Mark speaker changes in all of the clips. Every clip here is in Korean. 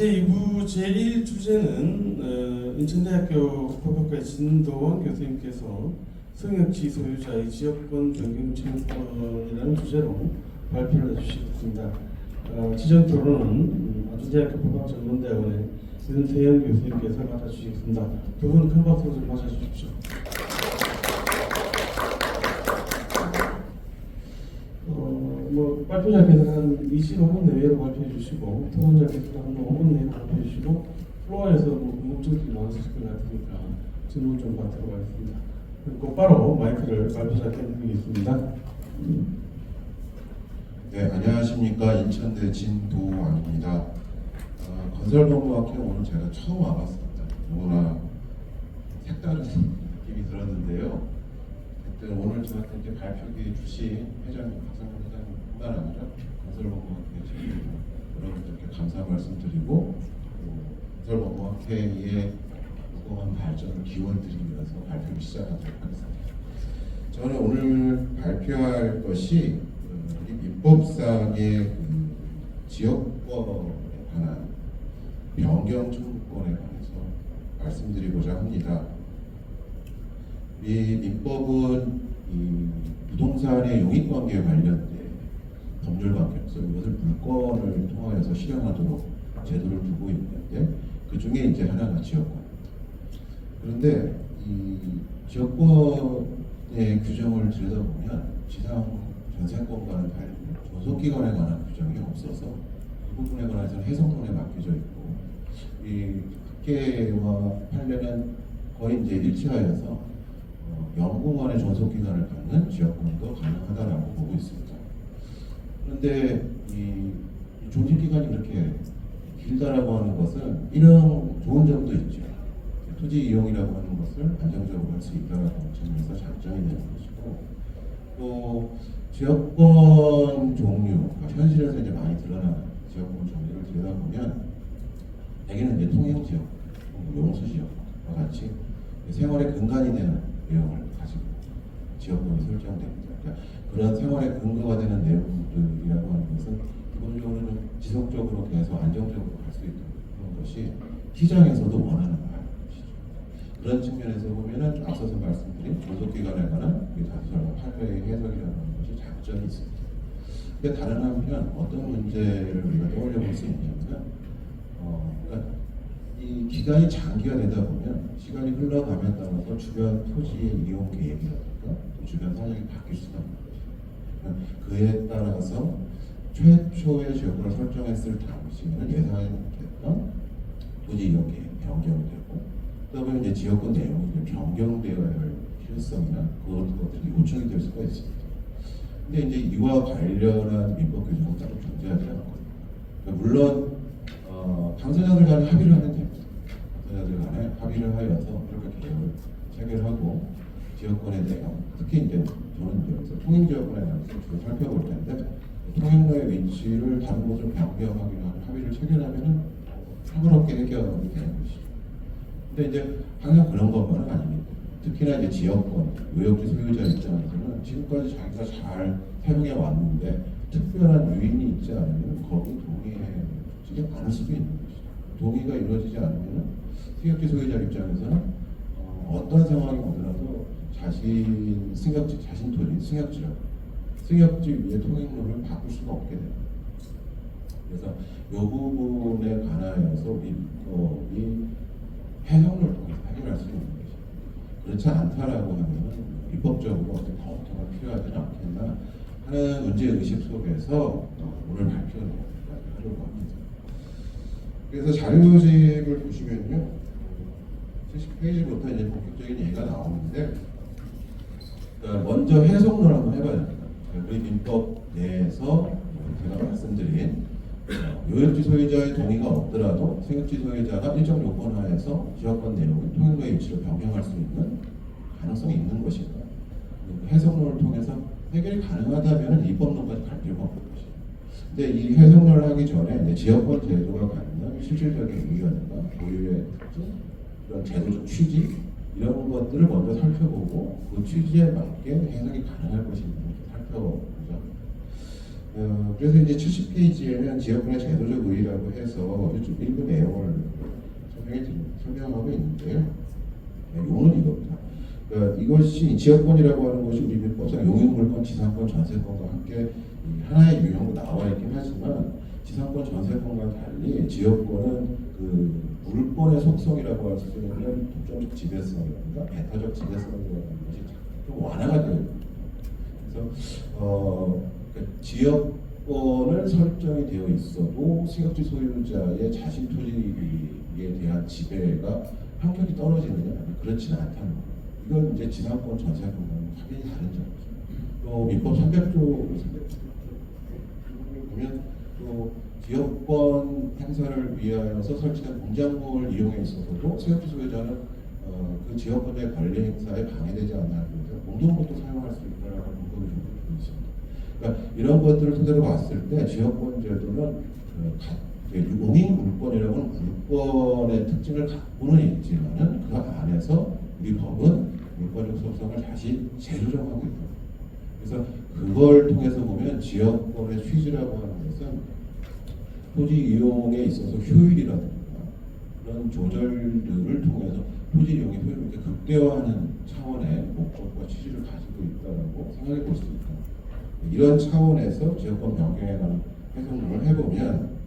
Speaker 1: 제2부 제1주제는 인천대학교 법학과의 진도원 교수님께서 성역지 소유자의 지역권 변경 청구권이라는 주제로 발표를 해주시겠습니다. 지정 토론은 인천대학교 법학전문대학원의 윤태현 교수님께서 맡아주시겠습니다. 두 분 큰 박수로 좀 맞아주십시오. 발표자께서 한 25분 내외로 발표해 주시고 토론자께서 한 5분 내로 발표해 주시고 플로어에서 궁금증들이 많으실 것 같으니까 질문 좀 받도록 하겠습니다. 곧바로 마이크를 발표자께 드리겠습니다.
Speaker 2: 네, 안녕하십니까. 인천대 진도왕입니다. 건설본부학회 오늘 제가 처음 와봤습니다. 너무나 색다른 느낌이 들었는데요. 그때 오늘 저한테 이제 발표기 주신 회장님, 박상근 회장님뿐만 아니라 건설본부학회 지금 여러분들께 감사 말씀드리고 건설본부학회의 무궁한 발전을 기원드리면서 발표를 시작하도록 하겠습니다. 저는 오늘 발표할 것이 우리 민법상의 지역권에 관한 변경 청구권에 관해서 말씀드리고자 합니다. 이 민법은 이 부동산의 용익관계에 관련된 법률관계로서 이것을 물권을 통하여서 실행하도록 제도를 두고 있는데 그 중에 이제 하나가 지역권. 그런데 이 지역권의 규정을 들여다보면 지상 전세권과는 달리 존속기관에 관한 규정이 없어서 그 부분에 관해서는 해석론에 맡겨져 있고 이 학계와 판례는 거의 이제 일치하여서 연구원의 존속기간을 갖는 지역권도 가능하다라고 보고 있습니다. 그런데 이 존속기간이 이렇게 길다라고 하는 것은 이런 좋은 점도 있죠. 토지 이용이라고 하는 것을 안정적으로 할 수 있다라는 점에서 장점이 되는 것이고, 또 지역권 종류, 현실에서 이제 많이 드러나는 지역권 종류를 들여다보면 대개는 이제 통행지역, 용수지역과 같이 생활의 근간이 되는 내용을 가지고 지역권이 설정됩니다. 그러니까 그런 생활의 근거가 되는 내용들이라고 하는 것은 기본적으로는 지속적으로 계속 안정적으로 갈 수 있는 그런 것이 시장에서도 원하는 것이죠. 그런 측면에서 보면은 앞서서 말씀드린 존속기간에 관한 다수설과 판례의 해석이라는 것이 장점이 있습니다. 근데 다른 한편 어떤 문제를 우리가 떠올려 볼 수 있냐면 그러니까 이 기간이 장기가 되다 보면 시간이 흘러감에 따라서 주변 토지의 이용 계획이라든가 주변 사정이 바뀔 수가 있는 거죠. 그에 따라서 최초의 지역권을 설정했을 당시에는 예상하지 못했던 토지 이용 계획 변경되고 그다음에 이제 지역권 내용이 이제 변경되어야 할 필요성이나 그런 것들이 요청이 될 수가 있습니다. 근데 이제 이와 관련한 민법 규정은 따로 존재하지 않거든요. 그러니까 물론 당사자들 간에 합의를 하면 됩니다. 당사자들 간에 합의를 하여서 이렇게 계획을 체결하고 지역권에 대한 특히 이제 저는 이제 통행지역권에 대해서 주로 살펴볼 텐데 통행로의 위치를 다른 곳으로 변경하기로 하는 합의를 체결하면은 상관없게 해결이 되는 것이죠. 근데 이제 항상 그런 것만은 아닙니다. 특히나 이제 지역권, 요역지 소유자 입장에서는 지금까지 자기가 잘 사용해 왔는데 특별한 요인이 있지 않으면 거기 동의해주지 않을 수도 있는 것이죠. 동의가 이루어지지 않으면 승역지 소유자 입장에서는 어떤 상황이 오더라도 자신 승역지, 자신 토지, 승역지 위에 통행로를 바꿀 수가 없게 됩니다. 그래서 이 부분에 관하여서 이 해석을 통해서 해결할 수 있는 것이죠. 그렇지 않다라고 하면 입법적으로 어떤 검토가 필요하지 않겠나 하는 문제의식 속에서 오늘 발표를 하려고 합니다. 그래서 자료집을 보시면요, 70페이지부터 이제 본격적인 얘기가 나오는데, 먼저 해석을 한번 해봐야 됩니다. 우리 민법 내에서 제가 말씀드린 요역지 소유자의 동의가 없더라도 승역지 소유자가 일정 요건 하에서 지역권 내용을 통행로의 위치를 변경할 수 있는 가능성이 있는 것인가. 해석론을 통해서 해결이 가능하다면 입법론까지 갈 필요가 없는 것이죠. 근데 이 해석론을 하기 전에 이제 지역권 제도가 갖는 실질적인 의견과 보유의 특징, 이런 제도적 취지 이런 것들을 먼저 살펴보고 그 취지에 맞게 해석이 가능할 것인지 살펴보자. 그래서 이제 70페이지에는 지역군의 제도적 의의라고 해서 좀 일부 내용을 설명하고 있는데요. 네, 요는 이겁니다. 이것이 지역권이라고 하는 것이 우리 민법상 용익물권, 지상권, 전세권과 함께 하나의 유형으로 나와 있긴 하지만 지상권, 전세권과 달리 지역권은 그 물권의 속성이라고 할 수 있는 독점적 지배성이라든가 배타적 지배성이라는 것이 좀 완화가 되어 있습니다. 그래서 그러니까 지역권을 설정이 되어 있어도 승역지 소유자의 자신 토지에 대한 지배가 현격히 떨어지느냐? 그렇지는 않다는 겁니다. 이건 이제 지상권, 전세권과는 확연히 다른 점이죠. 또 민법 300조 보면 또 지역권 행사를 위하여서 설치된 공장을 이용해 있어서도 승역지 소유자는 그 지역권의 관리 행사에 방해되지 않는 위해서 공동목도 사용할 수 있다는 문구를 주고 있습니다. 그러니까 이런 것들을 토대로 봤을 때 지역권 제도는 용익 물권이라고는 물권의 특징을 갖고는 있지만은 그 안에서 우리 법은 물권적 속성을 다시 재조정하고 있다. 그래서 그걸 통해서 보면 지역권의 취지라고 하는 것은 토지 이용에 있어서 효율이라든가 그런 조절들을 통해서 토지 이용의 효율을 이렇게 극대화하는 차원의 목적과 취지를 가지고 있다고 생각해 볼 수 있다. 이런 차원에서 지역권 변경에 관한 해석을 해보면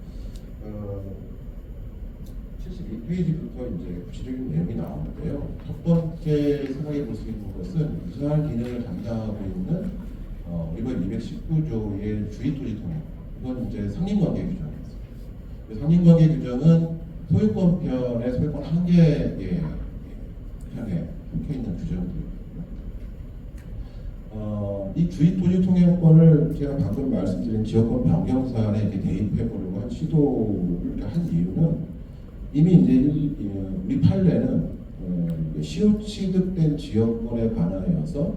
Speaker 2: 72페이지부터 이제 구체적인 내용이 나오는데요. 첫 번째 생각해 볼 수 있는 것은 유사한 기능을 담당하고 있는 이번 219조의 주의토지 통행. 이건 이제 상린관계 규정입니다. 상린관계 규정은 소유권편의 소유권 한계에 향해 속해 있는 규정들입니다. 이 주의토지 통행권을 제가 방금 말씀드린 지역권 변경 사안에 이렇게 대입해 보려고 한 시도를 한 이유는 이미 이제 우리 판례는 시효 취득된 지역권에 관하여서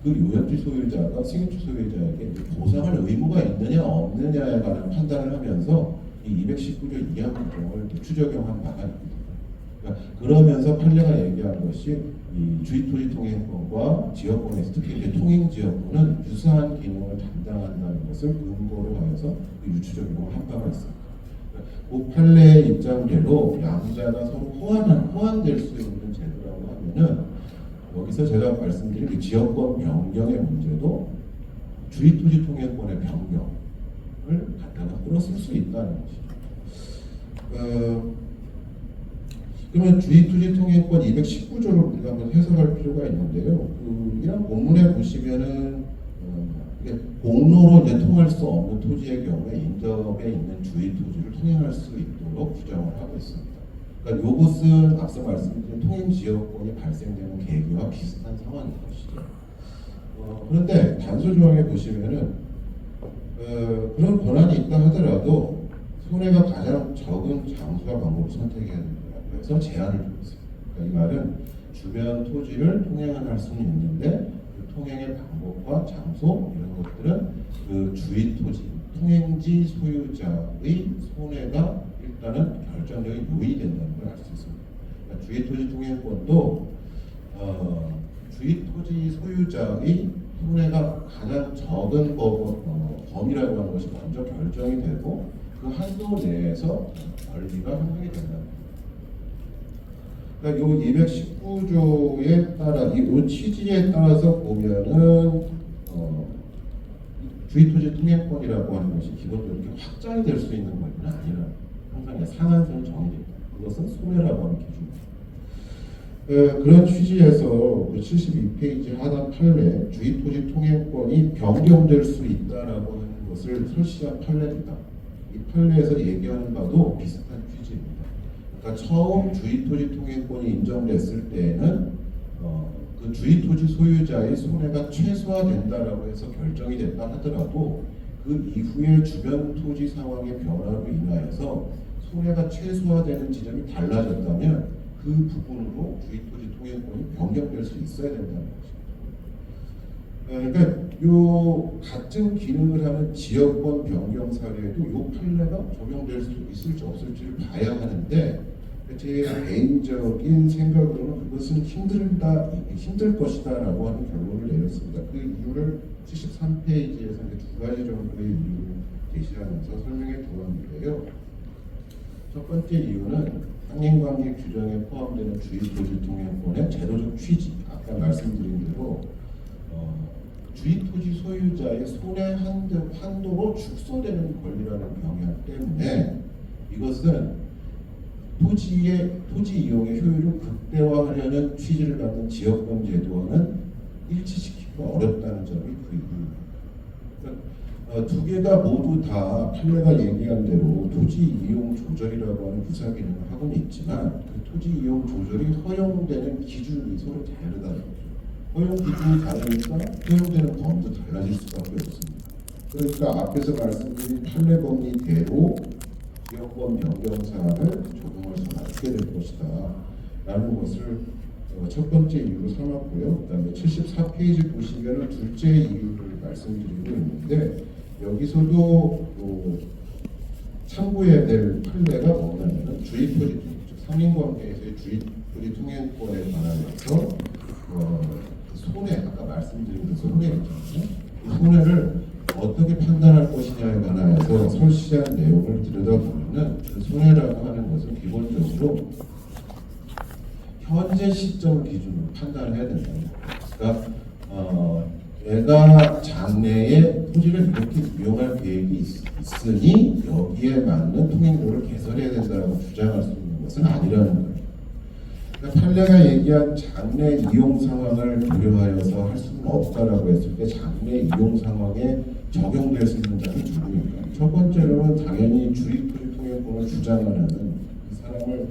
Speaker 2: 그 요역지 소유자가 승역지 소유자에게 보상할 의무가 있느냐 없느냐에 관한 판단을 하면서 이 219조 2항 규정을 추적용한 바가 있습니다. 그러니까 그러면서 판례가 얘기한 것이 이 주의토지 통행권과 지역권에서 특히 이제 통행지역권은 유사한 기능을 담당한다는 것을 근거로 하여서 유추적용을 한 바가 있습니다. 그 판례의 입장대로 양자가 서로 호환될 수 있는 제도라고 하면은 여기서 제가 말씀드린 그 지역권 변경의 문제도 주의토지 통행권의 변경을 갖다가 끌어쓸 수 있다는 것이죠. 그러면 주의토지 통행권 219조를 우리가 한번 해석할 필요가 있는데요. 이런 본문에 보시면은 공로로 이제 통할 수 없는 토지의 경우에 인접에 있는 주의 토지를 통행할 수 있도록 규정을 하고 있습니다. 그러니까 이것은 앞서 말씀드린 통행 지역권이 발생되는 계기와 비슷한 상황인 것이죠. 그런데 단서 조항에 보시면은 그런 권한이 있다 하더라도 손해가 가장 적은 장소와 방법을 선택해야 된다고 해서 제한을 두고 있습니다. 그러니까 이 말은 주변 토지를 통행할 수는 있는데 그 통행의 방법과 장소 이런 것들은 그 주의 토지 통행지 소유자의 손해가 일단은 결정적인 요인된다는 걸 알 수 있습니다. 그러니까 주의 토지 통행권도 주의 토지 소유자의 손해가 가장 적은 범위라고 하는 것이 먼저 결정이 되고 그 한도 내에서 권리가 형성이 된다는 겁니다. 그러니까 이 219조에 따라 이 취지에 따라서 보면은 주의토지 통행권이라고 하는 것이 기본적으로 이렇게 확장이 될 수 있는 것은 아니라 항상 상한선이 정해집니다. 그것은 손해라고 하는 기준입니다. 그런 취지에서 그 72페이지 하단 판례 주의토지 통행권이 변경될 수 있다라고 하는 것을 설치한 판례입니다. 이 판례에서 얘기하는 바도 비슷한 취지입니다. 그러니까 처음 주의토지 통행권이 인정됐을 때에는 그 주의토지 소유자의 손해가 최소화된다라고 해서 결정이 됐다 하더라도 그 이후에 주변 토지 상황의 변화로 인하여서 손해가 최소화되는 지점이 달라졌다면 그 부분으로 주의토지 통행권이 변경될 수 있어야 된다는 것입니다. 그러니까 요 같은 기능을 하는 지역권 변경 사례에도 요 판례가 적용될 수 있을지 없을지를 봐야 하는데
Speaker 3: 제 개인적인 생각으로는 그것은 힘들 것이다라고 하는 결론을 내렸습니다. 그 이유를 73페이지에서 두 가지 정도의 이유를 제시하면서 설명해 보았는데요. 첫 번째 이유는 상인관계 규정에 포함되는 주입토지 통행권의 제도적 취지, 아까 말씀드린 대로 주입토지 소유자의 손해 한도로 축소되는 권리라는 경향 때문에 이것은 토지 이용의 효율을 극대화하려는 취지를 갖는 지역권 제도와는 일치시키기가 어렵다는 점이 그 이유입니다. 그러니까 두 개가 모두 다 판례가 얘기한 대로 토지 이용 조절이라고 하는 유사 기능을 하고는 있지만 그 토지 이용 조절이 허용되는 기준이 서로 다르다는 거죠. 허용 기준이 다르니까 허용되는 범위도 달라질 수밖에 없습니다. 그러니까 앞에서 말씀드린 판례 법리대로 지역권 변경 사항을 적용할 수는 없게 될 것이다 라는 것을 첫 번째 이유로 삼았고요. 그 다음에 74페이지 보시면 둘째 이유를 말씀드리고 있는데 여기서도 참고해야 될 판례가 뭐냐면 주입토지 상인관계에서의 주입토지 통행권에 관하여서 손해, 아까 말씀드린 그 손해 있잖아요. 그 손해를 어떻게 판단할 것이냐에 관하여서 설치한 내용을 들여다보면은 그 손해라고 하는 것은 기본적으로 현재 시점 기준으로 판단을 해야 된다. 그러니까 내가 장래에 토지를 이렇게 이용할 계획이 있으니 여기에 맞는 통행료를 개설해야 된다고 주장할 수 있는 것은 아니라는 거예요. 그러니까 판례가 얘기한 장래 이용 상황을 고려하여서 할 수는 없다라고 했을 때 장래 이용 상황에 적용될 수 있는 자는 누구입니까? 첫 번째로는 당연히 주입토지 통행권을 주장하는 그 사람을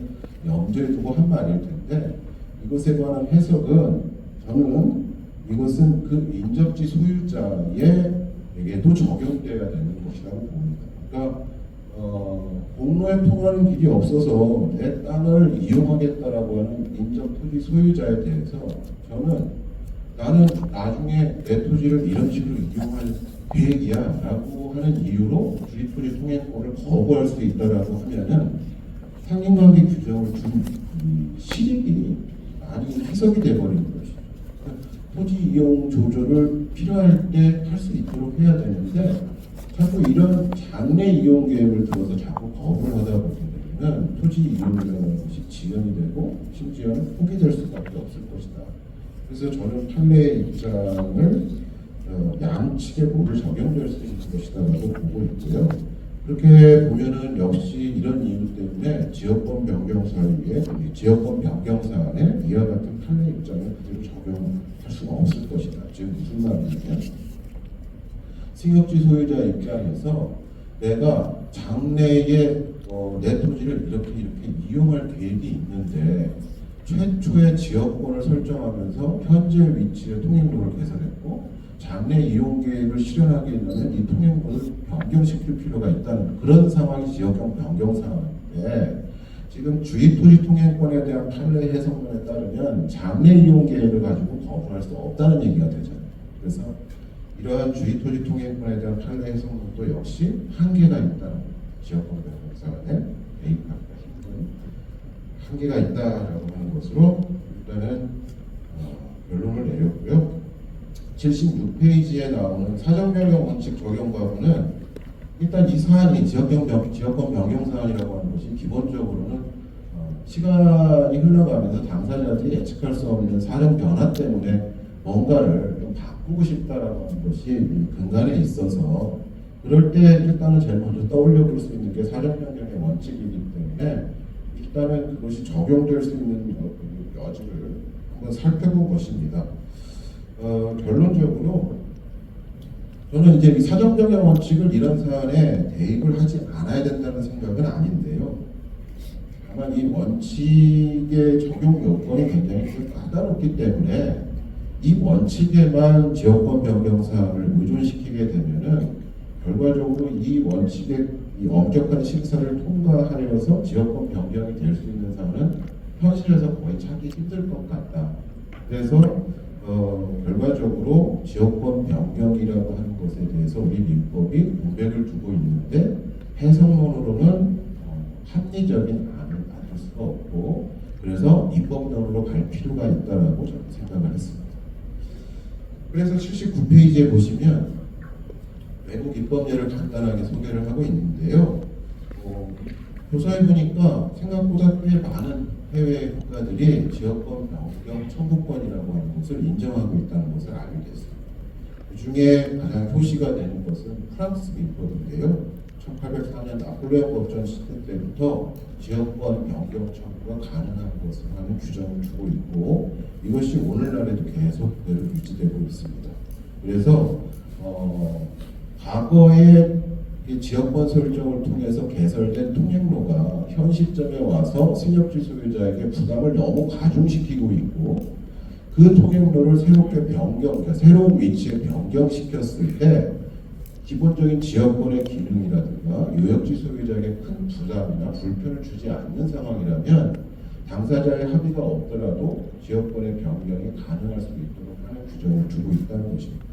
Speaker 3: 염두에 두고 한 말일 텐데 이것에 관한 해석은 저는 이것은 그 인접지 소유자에게도 적용돼야 되는 것이라고 봅니다. 그러니까 공로에 통하는 길이 없어서 내 땅을 이용하겠다라고 하는 인접 토지 소유자에 대해서 나는 나중에 내 토지를 이런 식으로 이용할 계획이야 라고 하는 이유로 주입토지 통행권을 거부할 수 있다라고 하면은 상인관계 규정을 준 실익이 많이 해석이 돼버리는 것이죠. 토지 이용 조절을 필요할 때 할 수 있도록 해야 되는데 자꾸 이런 장래 이용 계획을 들어서 자꾸 거부를 하다 보면 토지 이용이라는 것이 지연이 되고 심지어는 포기될 수밖에 없을 것이다. 그래서 저는 판례의 입장을 양측에 모두 적용될 수 있는 것이다라고 보고 있고요. 그렇게 보면은 역시 이런 이유 때문에 지역권 변경 사유에 지역권 변경 사안에 이와 같은 판례 입장을 그대로 적용할 수는 없을 것이다. 즉 무슨 말이냐면 승역지 소유자 입장에서 내가 장래에 내 토지를 이렇게 이용할 계획이 있는데 최초의 지역권을 설정하면서 현재 위치의 통행로를 개설했고 장래 이용 계획을 실현하기 위해서는 이 통행로를 변경시킬 필요가 있다는 그런 상황이 지역권 변경 상황인데 지금 주입토지 통행권에 대한 판례 해석론에 따르면 장래 이용 계획을 가지고 거부할 수 없다는 얘기가 되잖아요. 그래서 이러한 주입토지 통행권에 대한 판례 해석론도 역시 한계가 있다는 지역권 변경 사안에 개입하기가 힘든 한계가 있다라고 하는 것으로 일단은 결론을 내렸고요. 76페이지에 나오는 사정변경 원칙 적용 과부는 일단 이 사안이 지역권 변경 사안이라고 하는 것이 기본적으로는 시간이 흘러가면서 당사자들이 예측할 수 없는 사정 변화 때문에 뭔가를 좀 바꾸고 싶다라고 하는 것이 근간에 있어서 그럴 때 일단은 제일 먼저 떠올려 볼 수 있는 게 사정 변경의 원칙이기 때문에 일단은 그것이 적용될 수 있는 여지를 한번 살펴본 것입니다. 결론적으로 저는 이제 이 사정변경 원칙을 이런 사안에 대입을 하지 않아야 된다는 생각은 아닌데요. 다만 이 원칙의 적용 요건이 굉장히 까다롭기 때문에 이 원칙에만 지역권 변경 사항을 의존시키게 되면은 결과적으로 이 원칙의 이 엄격한 심사를 통과하려서 지역권 변경이 될 수 있는 사안은 현실에서 거의 찾기 힘들 것 같다. 그래서 결과적으로 지역권 변경이라고 하는 것에 대해서 우리 민법이 문맥을 두고 있는데 해석론으로는 합리적인 안을 만들 수가 수가 없고 그래서 입법령으로 갈 필요가 있다라고 저는 생각을 했습니다. 그래서 79페이지에 보시면 외국 입법례를 간단하게 소개를 하고 있는데요. 조사해 보니까 생각보다 꽤 많은 해외 국가들이 지역권 변경 청구권이라고 하는 것을 인정하고 있다는 것을 알게 됐습니다. 그 중에 가장 표시가 되는 것은 프랑스 민법인데요. 1804년 나폴레옹 법전 시대 때부터 지역권 변경 청구가 가능한 것으로 하는 규정을 두고 있고 이것이 오늘날에도 계속 그대로 유지되고 있습니다. 그래서 과거에 이 지역권 설정을 통해서 개설된 통행로가 현 시점에 와서 승역지 소유자에게 부담을 너무 가중시키고 있고 그 통행로를 새롭게 그러니까 새로운 위치에 변경시켰을 때 기본적인 지역권의 기능이라든가 요역지 소유자에게 큰 부담이나 불편을 주지 않는 상황이라면 당사자의 합의가 없더라도 지역권의 변경이 가능할 수 있도록 하는 규정을 두고 있다는 것입니다.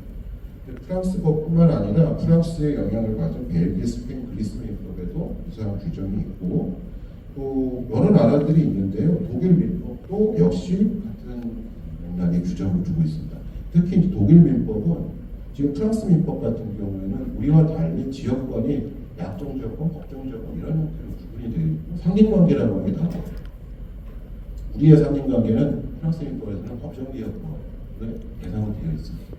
Speaker 3: 프랑스법뿐만 아니라 프랑스의 영향을 받은 벨기에, 스페인, 그리스 민법에도 유사한 규정이 있고 또 여러 나라들이 있는데요. 독일 민법도 역시 같은 맥락의 규정을 두고 있습니다. 특히 이제 독일 민법은 지금 프랑스 민법 같은 경우에는 우리와 달리 지역권이 약정지역권, 법정지역권 이런 형태로 구분이 되어 있고 상린관계라고 하는 게 나와요. 우리의 상린관계는 프랑스 민법에서는 법정지역권에 예상은 되어 있습니다.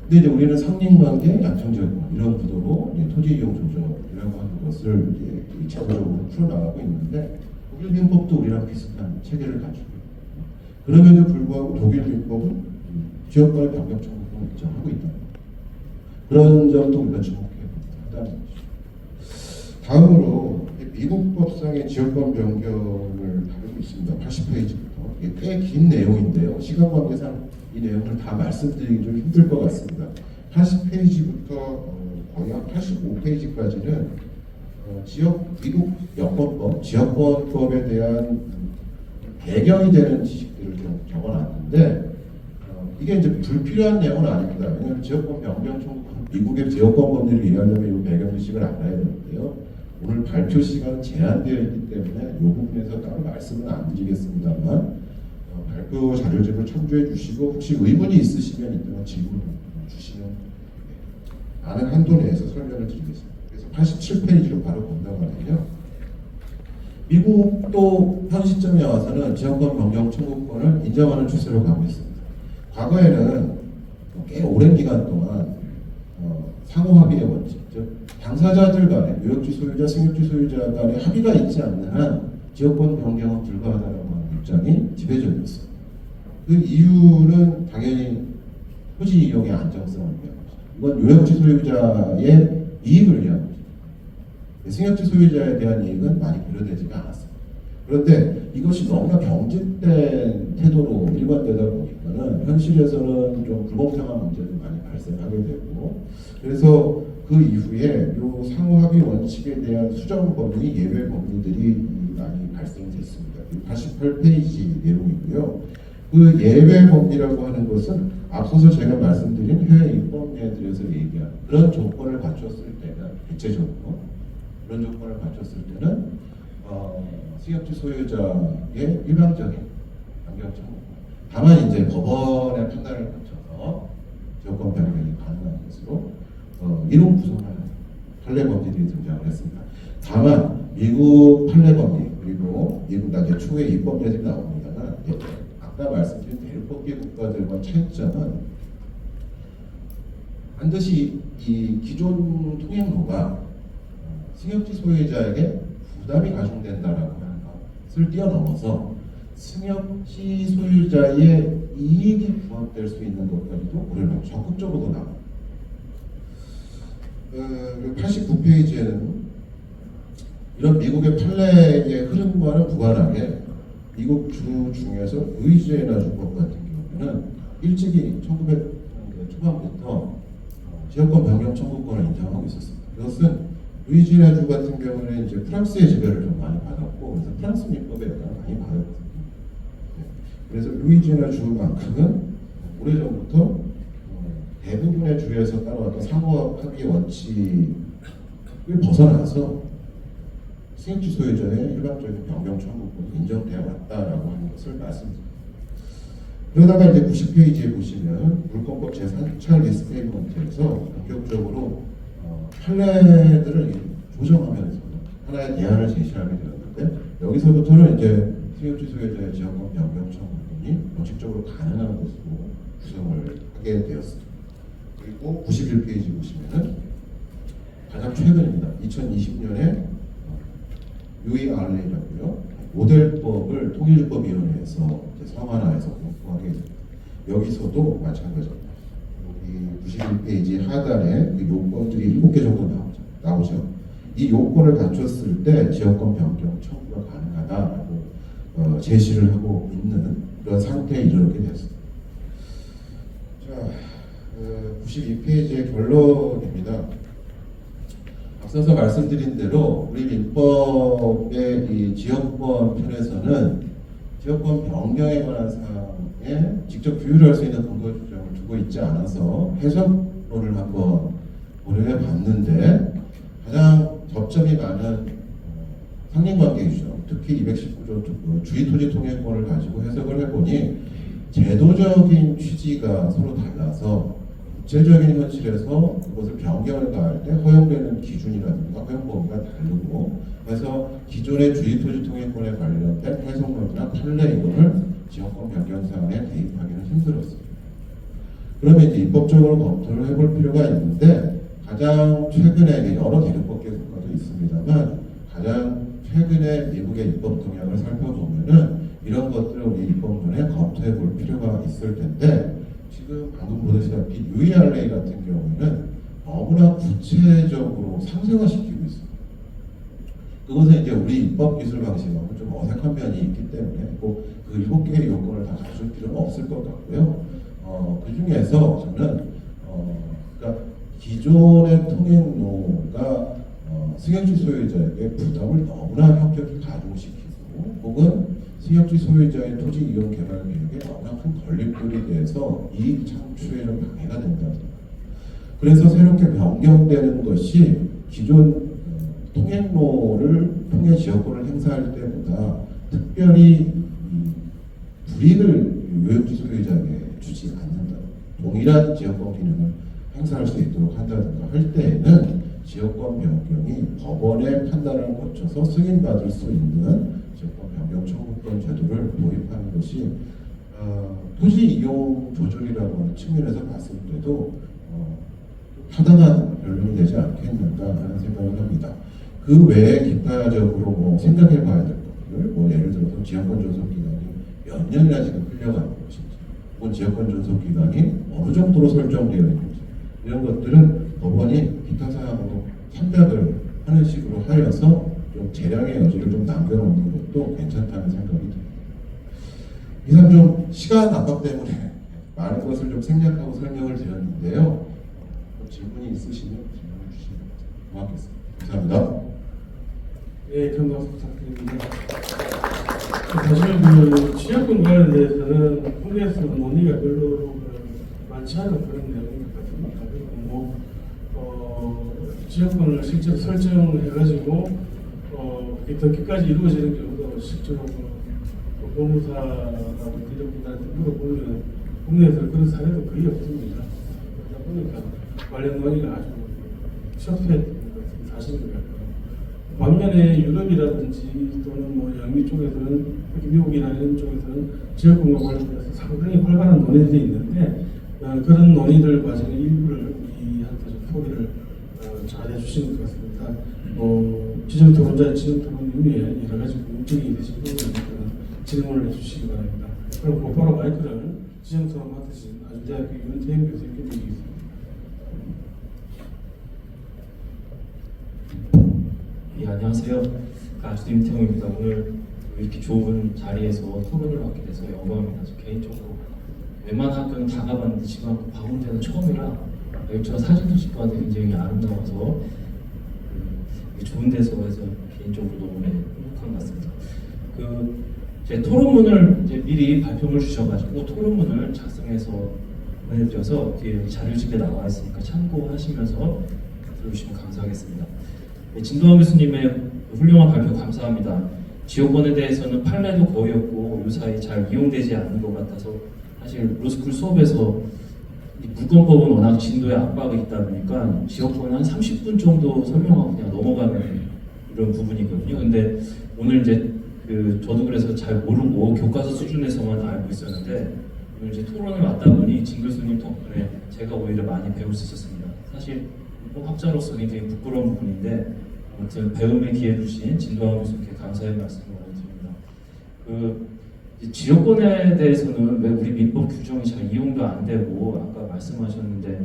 Speaker 3: 근데 이제 우리는 상린관계, 약정지역권 이런 구도로 토지 이용 조정이라고 하는 것을 이제 제도적으로 풀어나가고 있는데 독일 민법도 우리랑 비슷한 체계를 가지고 있고 그럼에도 불구하고 독일 민법은 지역권의 변경 청구권을 인정하고 있다. 그런 점도 우리가 주목해야 한다는 것이죠. 다음으로 미국 법상의 지역권 변경을 다루고 있습니다. 80페이지부터 이게 꽤 긴 내용인데요. 시간 관계상 이 내용을 다 말씀드리기 좀 힘들 것 같습니다. 80페이지부터 거의 한 85페이지까지는 미국 여권법, 지역권법에 대한 배경이 되는 지식들을 좀 적어놨는데 이게 이제 불필요한 내용은 아닙니다. 왜냐하면 지역권 변경 청구권, 미국의 지역권 법률을 이해하려면 이 배경 지식을 알아야 되는데요. 오늘 발표 시간은 제한되어 있기 때문에 이 부분에서 따로 말씀은 안 드리겠습니다만 발표 자료집을 참조해 주시고 혹시 의문이 있으시면 이따가 질문 주시면 아는 한도 내에서 설명을 드리겠습니다. 그래서 87페이지로 바로 건너가면요. 미국도 현 시점에 와서는 지역권 변경 청구권을 인정하는 추세로 가고 있습니다. 과거에는 꽤 오랜 기간 동안 상호합의의 원칙, 즉 당사자들 간에 요역지 소유자, 승역지 소유자 간에 합의가 있지 않는 한 지역권 변경은 불가하다라고 하는 입장이 지배적이었어요. 그 이유는 당연히 토지 이용의 안정성을 위한 것이죠. 이건 요역지 소유자의 이익을 위한 것이죠. 승역지 소유자에 대한 이익은 많이 고려되지가 않았습니다. 그런데 이것이 너무나 경직된 태도로 일관되다 보니까는 현실에서는 좀 불공평한 문제도 많이 발생하게 되고 그래서 그 이후에 요 상호합의 원칙에 대한 수정 범위, 예외 범위들이 많이 발생됐습니다. 88페이지 내용이고요. 그 예외 범위라고 하는 것은 앞서서 제가 말씀드린 해외 입법례들에서 얘기한 그런 조건을 갖췄을 때는 대체적으로 그런 조건을 갖췄을 때는 승역지 소유자의 일방적인 변경 청구. 다만 이제 법원의 판단을 거쳐서 지역권 변경이 가능한 것으로 이론 구성하는 판례 법리들이 등장을 했습니다. 다만 미국 판례 법리 그리고 미국 나중에 추후에 입법례들이 나옵니다만 아까 말씀드린 대륙법계 국가들과 차이점은 반드시 이 기존 통행로가 승역지 소유자에게 부담이 가중된다라고 하는 것을 뛰어넘어서 승역지 소유자의 이익이 부합될 수 있는 것까지도 고려를 적극적으로 나옵니다. 89페이지에는 이런 미국의 판례의 흐름과는 무관하게 미국 주 중에서 루이지애나 주법 같은 경우에는 일찍이 1900년대 초반부터 지역권 변경 청구권을 인정하고 있었습니다. 이것은 루이지애나 주 같은 경우는 이제 프랑스의 지배를 좀 많이 받았고 그래서 프랑스 민법에 영향을 많이 받았거든요. 그래서 루이지애나 주만큼은 오래전부터 대부분의 주에서 따라왔던 상호합의 원칙을 벗어나서 승역지 소유자의 일반적인 변경 청구권이 인정되어 왔다라고 하는 것을 말씀드립니다. 그러다가 이제 90페이지에 보시면 물권법 제3차 리스테이먼트에서 본격적으로 판례들을 조정하면서 하나의 대안을 제시하게 되었는데, 여기서부터는 이제 승역지 소유자의 지역권 변경 청구권이 원칙적으로 가능한 것으로 구성을 하게 되었습니다. 그리고 91페이지 보시면은 가장 최근입니다. 2020년에 UERA라고요. 모델법을 통일법위원회에서 성안화해서 공포하게 됩니다. 여기서도 마찬가지입니다. 여기 91페이지 하단에 그 요건들이 7개 정도 나오죠. 이 요건을 갖췄을 때 지역권 변경 청구가 가능하다라고 제시를 하고 있는 그런 상태에 이르게 됐습니다. 자, 92페이지의 결론입니다. 앞서서 말씀드린 대로 우리 민법의 이 지역권 편에서는 지역권 변경에 관한 사항에 직접 규율을 할 수 있는 근거 조정을 두고 있지 않아서 해석론을 한번 고려해 봤는데, 가장 접점이 많은 상린관계 규정, 특히 219조 주의토지 통행권을 가지고 해석을 해보니 제도적인 취지가 서로 달라서 구체적인 현실에서 그것을 변경을 가할 때 허용되는 기준이라든가 허용 범위가 다르고, 그래서 기존의 주의토지 통행권에 관련된 해석론이나 판례 이론을 지역권 변경 사항에 대입하기는 힘들었습니다. 그러면 이제 입법적으로 검토를 해볼 필요가 있는데, 가장 최근에 여러 대륙법 개정과도 있습니다만 가장 최근에 미국의 입법 동향을 살펴보면은 이런 것들을 우리 입법론에 검토해 볼 필요가 있을 텐데, 지금 방금 보다시피 UERA 같은 경우에는 너무나 구체적으로 상세화시키고 있습니다. 그것은 이제 우리 입법 기술 방식하고 좀 어색한 면이 있기 때문에 꼭 그 7개의 요건을 다 갖출 필요는 없을 것 같고요. 그 중에서 저는 그러니까 기존의 통행로가 승역지 소유자에게 부담을 너무나 형격히 가중시키고, 혹은 승역지 소유자의 토지 이용 개발 계획에 너무나 큰 걸림돌이 돼서 이익 창출에 좀 방해가 된다. 그래서 새롭게 변경되는 것이 기존 통행로를 통해 지역권을 행사할 때보다 특별히 불이익을 요역지 소유자에게 주지 않는다. 동일한 지역권 기능을 행사할 수 있도록 한다든가 할 때에는 지역권 변경이 법원의 판단을 거쳐서 승인받을 수 있는 지역권 변경 청구권 제도를 도입하는 것이 토지 이용 조절이라고 하는 측면에서 봤을 때도 타당한 결론이 되지 않겠는가 하는 생각을 합니다. 그 외에 기타적으로 뭐 생각해 봐야 될 것들, 뭐 예를 들어서 지역권 존속 기간이 몇 년이나 지금 흘려가는 것인지, 혹은 지역권 존속 기간이 어느 정도로 설정되어 있는지, 이런 것들은 법원이 기타 사항으로 참작을 하는 식으로 하여서 좀 재량의 여지를 좀 남겨놓는 것도 괜찮다는 생각이 듭니다. 이상 좀 시간 압박 때문에 많은 것을 좀 생략하고 설명을 드렸는데요. 질문이 있으시면 질문 주시면 고맙겠습니다. 감사합니다.
Speaker 1: 네, 정답 부탁드립니다. 사실 그 지역권 관련돼서는 국내에서 논의가 별로 많지 않은 그런 내용인 것 같습니다. 그리고 지역권을 실제로 설정해가지고 더 끝까지 이루어지는 경우도 실제로 법무사라고 이런분들한테 물어보면 국내에서 그런 사례도 거의 없습니다. 그러다 보니까 관련 논의가 아주 척수했던 것은 사실인 것 같고요. 반면에 유럽이라든지 또는 뭐 영미 쪽에서는, 특히 미국이나 이런 쪽에서는 지역권과 관련해서 상당히 활발한 논의들이 있는데, 그런 논의들 과정의 일부를 우리한테 좀 소개를 잘 해주시는 것 같습니다. 지정토론자 지정토론 이후에 여러 가지 궁금증이 되신 분들은 질문을 해주시기 바랍니다. 그럼 곧바로 마이크를 지정토론 맡으신 아주대학교 윤태영 교수님께 드리겠습니다.
Speaker 4: 예, 안녕하세요. 아주대 윤태영입니다. 오늘 이렇게 좋은 자리에서 토론을 하게 돼서 영광입니다. 저 개인적으로 웬만한 학교는 다 가봤는데 지금 광운대는 처음이라 여기저기 사진도 찍고 하는데 굉장히 아름다워서 좋은 데서 해서 개인적으로 너무 행복한 것 같습니다. 제 토론문을 이제 미리 발표를 주셔가지고 토론문을 작성해서 보내드려서 뒤에 자료집에 나와 있으니까 참고하시면서 들어주시면 감사하겠습니다. 네, 진도환 교수님의 훌륭한 발표 감사합니다. 지역권에 대해서는 판례도 거의 없고 요사이 잘 이용되지 않는 것 같아서 사실 로스쿨 수업에서 이 물권법은 워낙 진도에 압박이 있다 보니까 지역권은 한 30분 정도 설명하고 그냥 넘어가는 이런 부분이거든요. 근데 오늘 이제 저도 그래서 잘 모르고 교과서 수준에서만 알고 있었는데 오늘 이제 토론을 맡다 보니 진 교수님 덕분에 제가 오히려 많이 배울 수 있었습니다. 사실 학자로서 굉장히 부끄러운 부분인데 아무튼 배움의 기회 주신 진도환 교수님께 감사의 말씀을 드립니다. 지역권에 대해서는 왜 우리 민법 규정이 잘 이용도 안 되고 아까 말씀하셨는데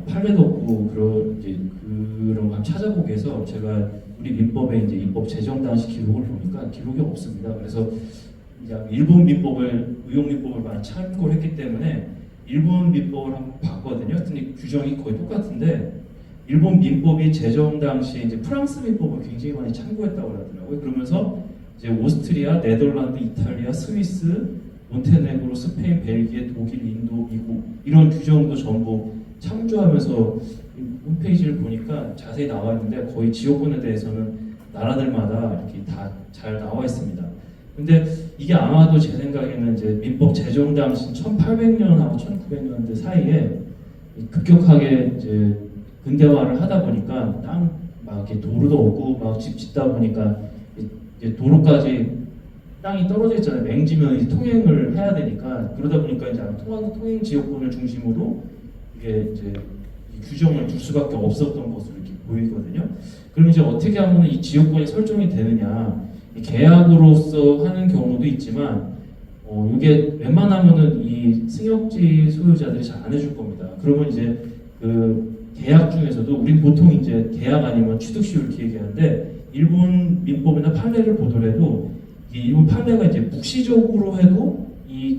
Speaker 4: 판례도 없고 그런 걸 찾아보기 위해서 제가 우리 민법의 이제 입법 제정 당시 기록을 보니까 기록이 없습니다. 그래서 일본 민법을 의용 민법을 많이 참고를 했기 때문에 일본 민법을 한번 봤거든요. 그랬더니 규정이 거의 똑같은데 일본 민법이 제정 당시 이제 프랑스 민법을 굉장히 많이 참고했다고 하더라고요. 그러면서 이제 오스트리아, 네덜란드, 이탈리아, 스위스, 몬테네그로, 스페인, 벨기에, 독일, 인도, 미국 이런 규정도 전부 참조하면서 홈페이지를 보니까 자세히 나와 있는데 거의 지역권에 대해서는 나라들마다 이렇게 다 잘 나와 있습니다. 근데 이게 아마도 제 생각에는 이제 민법 제정 당시 1800년하고 1900년대 사이에 급격하게 이제 근대화를 하다 보니까 땅 막 이렇게 도로도 없고 막 집 짓다 보니까 이제 도로까지 땅이 떨어져 있잖아요. 맹지면 이제 통행을 해야 되니까 그러다 보니까 이제 통행 지역권을 중심으로 이게 이제 이 규정을 둘 수밖에 없었던 것으로 이렇게 보이거든요. 그럼 이제 어떻게 하면 이 지역권이 설정이 되느냐? 계약으로서 하는 경우도 있지만 이게 웬만하면은 이 승역지 소유자들이 잘 안 해줄 겁니다. 그러면 이제 계약 중에서도 우린 보통 이제 계약 아니면 취득시효 이렇게 얘기하는데 일본 민법이나 판례를 보더라도 이 일본 판례가 이제 묵시적으로 해도 이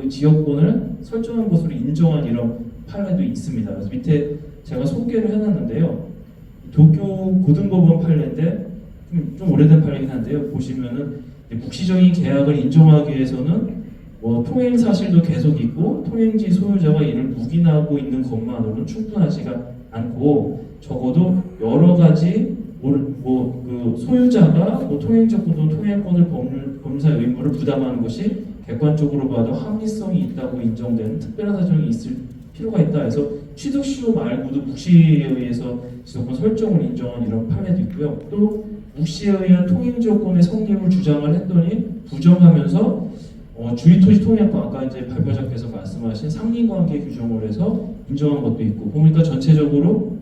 Speaker 4: 지역권을 설정한 것으로 인정한 이런 판례도 있습니다. 그래서 밑에 제가 소개를 해놨는데요. 도쿄 고등법원 판례인데 좀 오래된 판례긴 한데요. 보시면은 묵시적인 계약을 인정하기 위해서는 통행 사실도 계속 있고 통행지 소유자가 이를 묵인하고 있는 것만으로는 충분하지가 않고 적어도 여러 가지 소유자가 통행적 또는 통행권을 범사 의무를 부담하는 것이 객관적으로 봐도 합리성이 있다고 인정되는 특별한 사정이 있을 필요가 있다 해서 취득시효 말고도 묵시에 의해서 지역권 설정을 인정한 이런 판례도 있고요. 또 묵시에 의한 통행지역권의 성립을 주장을 했더니 부정하면서 주의토지 통행권 아까 이제 발표자께서 말씀하신 상린관계 규정을 해서 인정한 것도 있고 보니까 전체적으로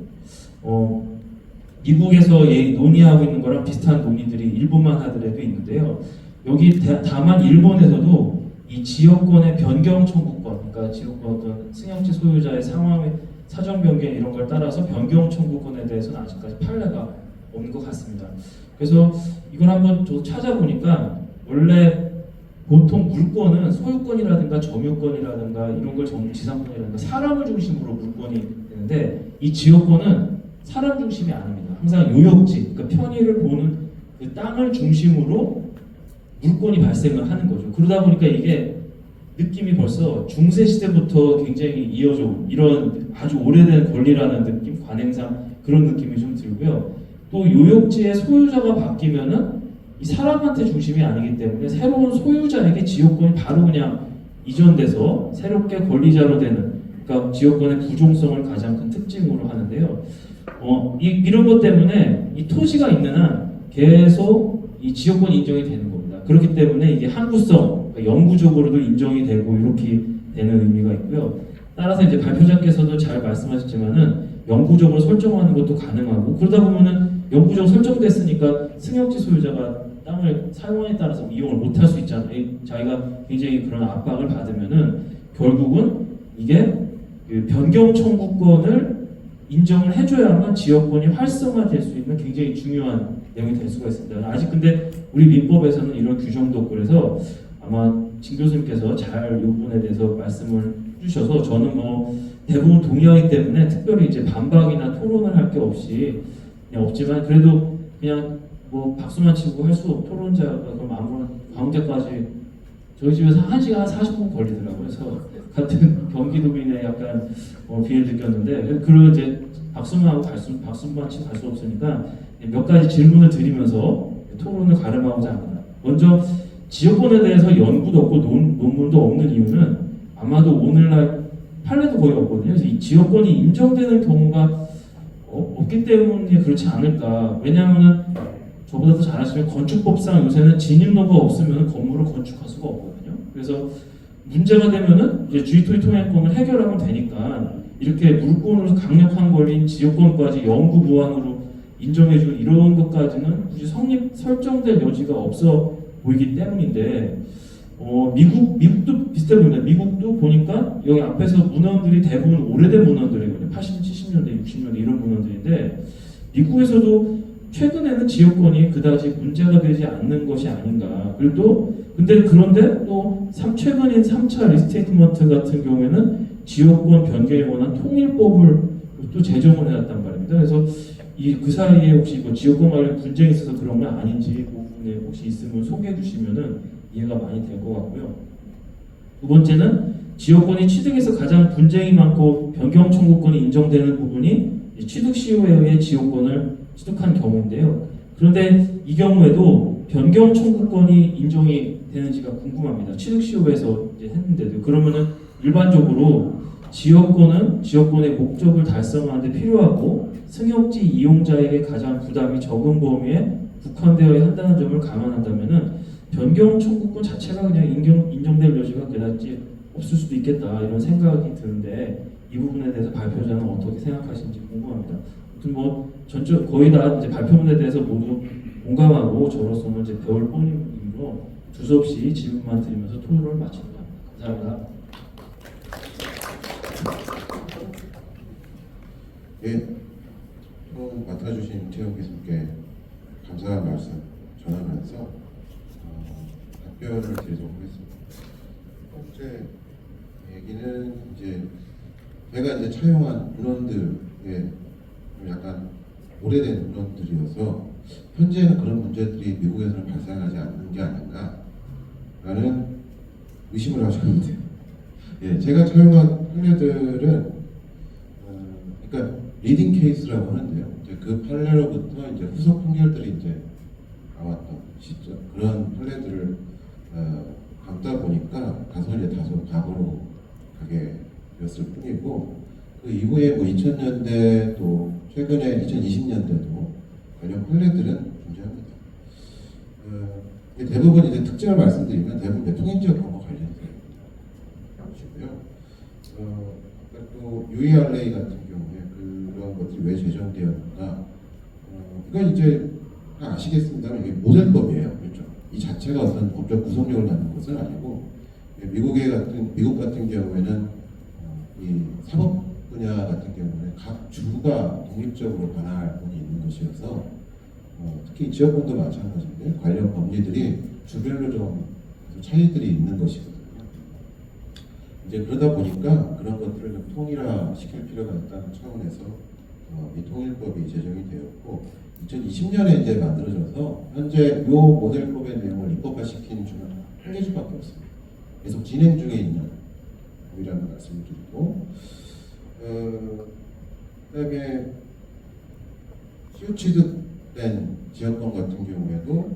Speaker 4: 미국에서 논의하고 있는 거랑 비슷한 논의들이 일본만 하더라도 있는데요. 여기 다만 일본에서도 이 지역권의 변경 청구권, 그러니까 지역권 어떤 승역지 소유자의 상황의 사정 변경 이런 걸 따라서 변경 청구권에 대해서는 아직까지 판례가 없는 것 같습니다. 그래서 이걸 한번 좀 찾아보니까 원래 보통 물권은 소유권이라든가 점유권이라든가 이런 걸 지상권이라든가 사람을 중심으로 물권이 되는데 이 지역권은 사람 중심이 아닙니다. 항상 요역지, 그러니까 편의를 보는 그 땅을 중심으로 물권이 발생을 하는 거죠. 그러다 보니까 이게 느낌이 벌써 중세 시대부터 굉장히 이어져 온 이런 아주 오래된 권리라는 느낌, 관행상 그런 느낌이 좀 들고요. 또 요역지의 소유자가 바뀌면은 이 사람한테 중심이 아니기 때문에 새로운 소유자에게 지역권이 바로 그냥 이전돼서 새롭게 권리자로 되는, 그러니까 지역권의 부종성을 가장 큰 특징으로 하는데요. 이런 것 때문에 이 토지가 있는 한 계속 이 지역권 인정이 되는 겁니다. 그렇기 때문에 이게 항구성, 그러니까 영구적으로도 인정이 되고 이렇게 되는 의미가 있고요. 따라서 이제 발표자께서도 잘 말씀하셨지만은 영구적으로 설정하는 것도 가능하고 그러다 보면은 영구적으로 설정됐으니까 승역지 소유자가 땅을 사용에 따라서 이용을 못할 수 있잖아요. 자기가 굉장히 그런 압박을 받으면은 결국은 이게 그 변경 청구권을 인정을 해줘야만 지역권이 활성화될 수 있는 굉장히 중요한 내용이 될 수가 있습니다. 아직 근데 우리 민법에서는 이런 규정도 없고 그래서 아마 진 교수님께서 잘 이 부분에 대해서 말씀을 해주셔서 저는 대부분 동의하기 때문에 특별히 이제 반박이나 토론을 할 게 없이 그냥 없지만 그래도 그냥 박수만 치고 할 수 토론자가 그럼 아무런 가운데까지 저희 집에서 1시간 40분 걸리더라고요. 그래서 같은 경기도민의 약간 비를 느꼈는데 그리고 이제 박수만 하고 박수만 치고 갈 수 없으니까 몇 가지 질문을 드리면서 토론을 가름하고자 합니다. 먼저 지역권에 대해서 연구도 없고 논문도 없는 이유는 아마도 오늘날 판례도 거의 없거든요. 그래서 이 지역권이 인정되는 경우가 없기 때문에 그렇지 않을까. 왜냐하면 저보다 더 잘 아시면 건축법상 요새는 진입로가 없으면 건물을 건축할 수가 없거든요. 그래서 문제가 되면은 이제 주의토지 통행권을 해결하면 되니까 이렇게 물권으로 강력한 권리인 지역권까지 영구 무한으로 인정해주는 이런 것까지는 굳이 설정될 여지가 없어 보이기 때문인데 미국도 비슷해 보입니다. 미국도 보니까 여기 앞에서 문헌들이 대부분 오래된 문헌들이거든요. 80, 70년대, 60년대 이런 문헌들인데 미국에서도 최근에는 지역권이 그다지 문제가 되지 않는 것이 아닌가. 그리고 그런데 또 최근인 3차 리스테이트먼트 같은 경우에는 지역권 변경에 관한 통일법을 또 제정을 해놨단 말입니다. 그래서 그 사이에 혹시 뭐 지역권 관련 분쟁이 있어서 그런 건 아닌지 그 부분에 혹시 있으면 소개해 주시면은 이해가 많이 될 것 같고요. 두 번째는 지역권이 취득에서 가장 분쟁이 많고 변경 청구권이 인정되는 부분이 취득 시효에 의해 지역권을 취득한 경우인데요. 그런데 이 경우에도 변경 청구권이 인정이 되는지가 궁금합니다. 취득 시효에서 이제 했는데도 그러면은 일반적으로 지역권의 목적을 달성하는 데 필요하고 승용지 이용자에게 가장 부담이 적은 범위에 국한되어야 한다는 점을 감안한다면은 변경 청구권 자체가 그냥 인정될 여지가 그다지 없을 수도 있겠다 이런 생각이 드는데 이 부분에 대해서 발표자는 어떻게 생각하시는지 궁금합니다. 아무튼 뭐 거의 다 이제 발표문에 대해서 모두 공감하고 저로서는 이제 배울 뿐이므로 두서없이 질문만 드리면서 토론을 마칩니다. 감사합니다.
Speaker 2: 예, 처음 맡아주신 이태영 교수님께 감사한 말씀 전하면서 답변을 드리도록 하겠습니다. 첫 번째 얘기는 이제 제가 이제 차용한 문헌들에 약간 오래된 문헌들이어서 현재는 그런 문제들이 미국에서는 발생하지 않는 게 아닌가라는 의심을 하시고 있는데요. 예, 제가 차용한 판례들은 그러니까 리딩 케이스라고 하는데요. 이제 그 판례로부터 이제 후속 판결들이 이제 나왔던 시점 그런 판례들을 담다 보니까 다소 과거로 가게 되었을 뿐이고 그 이후에 뭐 2000년대 또 최근에 2020년대도 관련 판례들은 존재합니다. 대부분 이제 특징을 말씀드리면 대부분 통행지역하고 관련된 것이고요. 또 UERA 같은 경우에 그런 것들이 왜 제정되었나 이건 이제 다 아시겠습니다만 이게 모델법이에요. 그렇죠? 이 자체가 어떤 법적 구성력을 갖는 것은 아니고 미국 같은 경우에는 이 사법 분야 같은 경우는 각 주가 독립적으로 관할 권이 있는 것이어서 특히 지역권도 마찬가지인데 관련 법리들이 주별로 좀 차이들이 있는 것이거든요. 이제 그러다 보니까 그런 것들을 좀 통일화시킬 필요가 있다는 차원에서 이 통일법이 제정이 되었고 2020년에 이제 만들어져서 현재 이 모델법의 내용을 입법화시킨 주는 한 개주밖에 없습니다. 계속 진행 중에 있는 법이라는 말씀을 드리고 그다음에 시효 취득된 지역권 같은 경우에도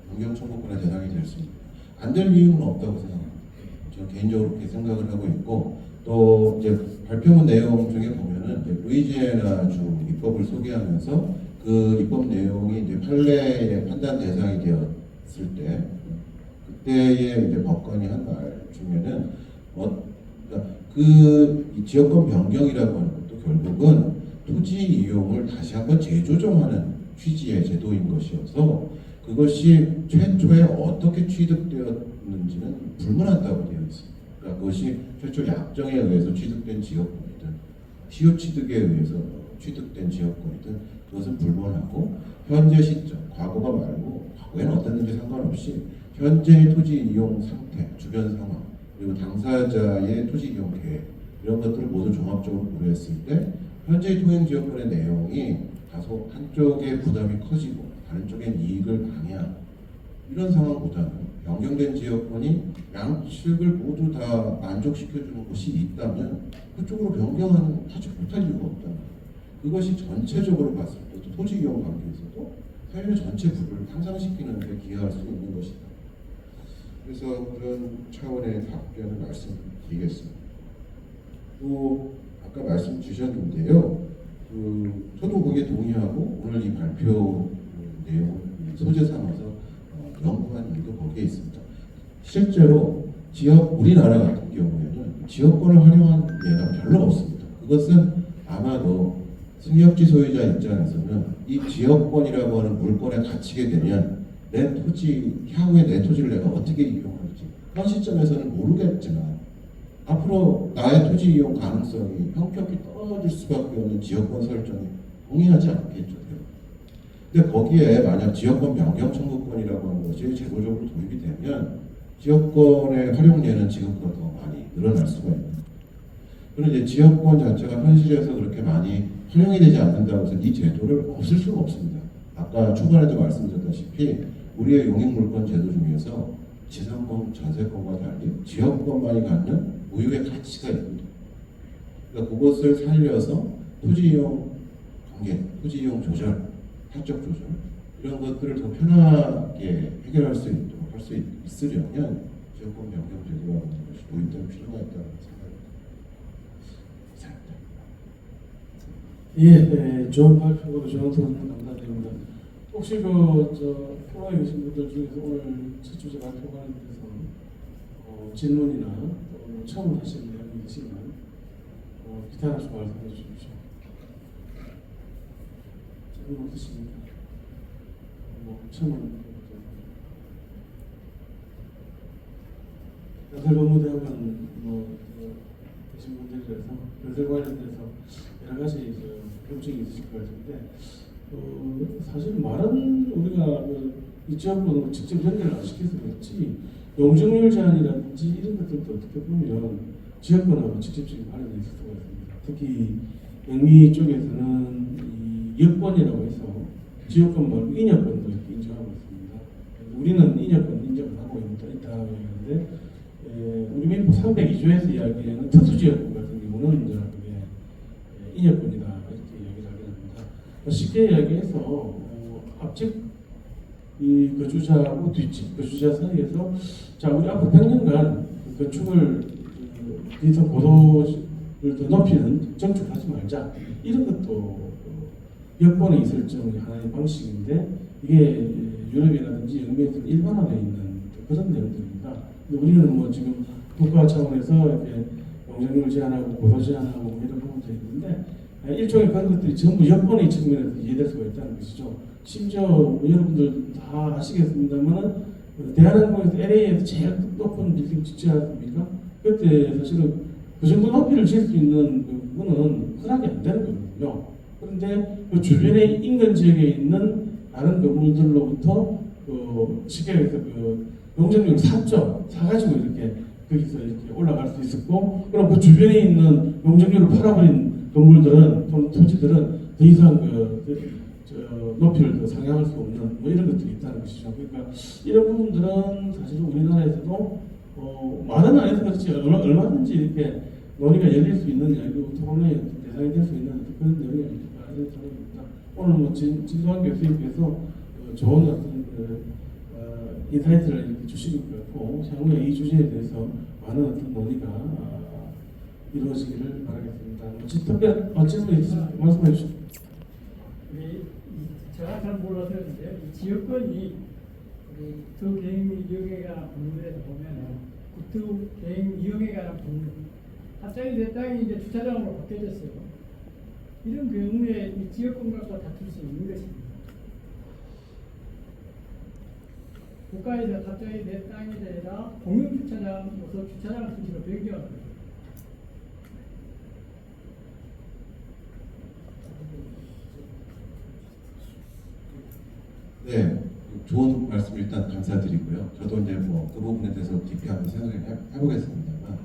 Speaker 2: 변경 청구권의 대상이 될 수 있습니다. 안 될 이유는 없다고 생각합니다. 저는 개인적으로 그렇게 생각을 하고 있고 또 이제 발표문 내용 중에 보면은 이제 루이지애나주 입법을 소개하면서 그 입법 내용이 이제 판례의 판단 대상이 되었을 때 그때의 이제 법관이 한 말 중에는 그러니까 그 지역권 변경이라고 하는 것도 결국은 토지 이용을 다시 한번 재조정하는 취지의 제도인 것이어서 그것이 최초에 어떻게 취득되었는지는 불문한다고 되어 있습니다. 그러니까 그것이 최초 약정에 의해서 취득된 지역권이든 시효 취득에 의해서 취득된 지역권이든 그것은 불문하고 현재 시점, 과거가 말고 과거에는 어땠는지 상관없이 현재의 토지 이용 상태, 주변 상황 그리고 당사자의 토지 이용 계획 이런 것들을 모두 종합적으로 고려했을 때 현재의 통행지역권의 내용이 다소 한쪽의 부담이 커지고 다른 쪽엔 이익을 방해하는 이런 상황보다는 변경된 지역권이 양측을 모두 다 만족시켜주는 곳이 있다면 그쪽으로 변경하지 못할 이유가 없다.
Speaker 3: 그것이 전체적으로 봤을 때 토지 이용 관계에서도 사회 전체 부를 향상시키는 데 기여할 수 있는 것이다. 그래서 그런 차원의 답변을 말씀드리겠습니다. 또 아까 말씀 주셨는데요. 저도 거기에 동의하고 오늘 이 발표 내용을 소재 삼아서 연구한 이유도 거기에 있습니다. 실제로 우리나라 같은 경우에는 지역권을 활용한 예가 별로 없습니다. 그것은 아마도 승역지 소유자 입장에서는 이 지역권이라고 하는 물건에 갇히게 되면 내 토지, 향후에 내 토지를 내가 어떻게 이용할지 현 시점에서는 모르겠지만 앞으로 나의 토지 이용 가능성이 현격히 떨어질 수밖에 없는 지역권 설정에 동의하지 않겠죠. 근데 거기에 만약 지역권 변경 청구권이라고 하는 것이 제도적으로 도입이 되면 지역권의 활용례는 지금보다 더 많이 늘어날 수가 있습니다. 그런데 이제 지역권 자체가 현실에서 그렇게 많이 활용이 되지 않는다고 해서 이 제도를 없앨 수가 없습니다. 아까 초반에도 말씀드렸다시피 우리의 용익물권 제도 중에서 지상권, 전세권과 달리 지역권만이 갖는 고유의 가치가 있습니다. 그러니까 그것을 살려서 토지 이용 관계, 토지 이용 조절, 사적 조절 이런 것들을 더 편하게 해결할 수 있도록 할 수 있으려면 지역권 변경 제도라는 것이 도입될 필요가 있다고 생각합니다.
Speaker 1: 예, 좋은 발표로 좋은 토론 감사드립니다. 혹시 프로에 계신 분들 중에서 오늘 첫 주제 발표 관련돼서 질문이나 또 처음 하시는 내용이 있으시면 기타 하나씩 말씀해 주십시오. 질문 없으십니까? 처음 연설본무대학원 계신 분들이라서 연설 관련돼서 여러 가지 걱정이 있으실 것 같은데 사실 말은 우리가 이 지역번호 직접 연결을 안 시켜서 그렇지 용적률 제한이라든지 이런 것들도 어떻게 보면 지역번호하고 직접적인 관련이 있을 수가 있습니다. 특히 영미 쪽에서는 이 여권이라고 해서 지역권 말고 인여권도 이렇게 인정하고 있습니다. 우리는 인여권 인정을 하고 있다고 얘기하는데 우리 민법 302조에서 이야기하는 특수지역권 같은 경우는 이제 그게 인여권이다 이렇게 이야기를 하게 됩니다. 쉽게 이야기해서 앞집 이 거주자하고 뒷집 거주자 사이에서 자 우리 앞으로 100년간 건축을 디지털 고도를 더 높이는 정축하지 말자 이런 것도 여권에 있을 정도의 하나의 방식인데 이게 유럽이라든지 영미에서는 일반화되어 있는 그런 내용들입니다. 근데 우리는 뭐 지금 국가 차원에서 이렇게 용적률 제한하고 고도 제한하고 이런 부분들이 있는데 일종의 그런 것들이 전부 여권의 측면에서 이해될 수가 있다는 것이죠. 심지어 여러분들 다 아시겠습니다만은 대한항공에서 LA에서 제일 높은 빌딩 짓지 않습니까? 그때 사실은 그 정도 높이를 지을 수 있는 그거는 허락이 안 되는 거거든요. 그런데 그 주변에 인근 지역에 있는 다른 건물들로부터 쉽게 말해서 용적률 사가지고 이렇게 거기서 이렇게 올라갈 수 있었고, 그럼 그 주변에 있는 용적률을 팔아버린 건물들은 토지들은 더 이상 높이를 더 상향할 수 없는 뭐 이런 것들이 있다는 것이죠. 그러니까 이런 부분들은 사실 우리나라에서도 말은 안 해서 그렇지 얼마든지 이렇게 논의가 열릴 수 있는 이야기고 토론의 대상이 될 수 있는 그런 내용이 아닐까 이런 생각입니다. 오늘 뭐 진도환 교수님께서 좋은 어떤 인사이트를 이렇게 주시는 것 같고 향후에 이 주제에 대해서 많은 어떤 논의가 이루어지기를 바라겠습니다. 특별 질문 있으시면 말씀해 주시죠.
Speaker 5: 제가 잘 몰라서 그런데 지역권이 국토 계획 이용에 관한 법률에서 보면은 국토 계획 이용에 관한 법률 갑자기 내 땅이 이제 주차장으로 바뀌어졌어요. 이런 경우에 이 지역권 갖고 다툴 수 있는 것입니다. 국가에서 갑자기 내 땅이 아니라 공용 주차장으로서 주차장 수지로 변경하는 거예요.
Speaker 2: 네, 좋은 말씀 일단 감사드리고요. 저도 이제 뭐 그 부분에 대해서 깊이 한번 생각을 해보겠습니다만,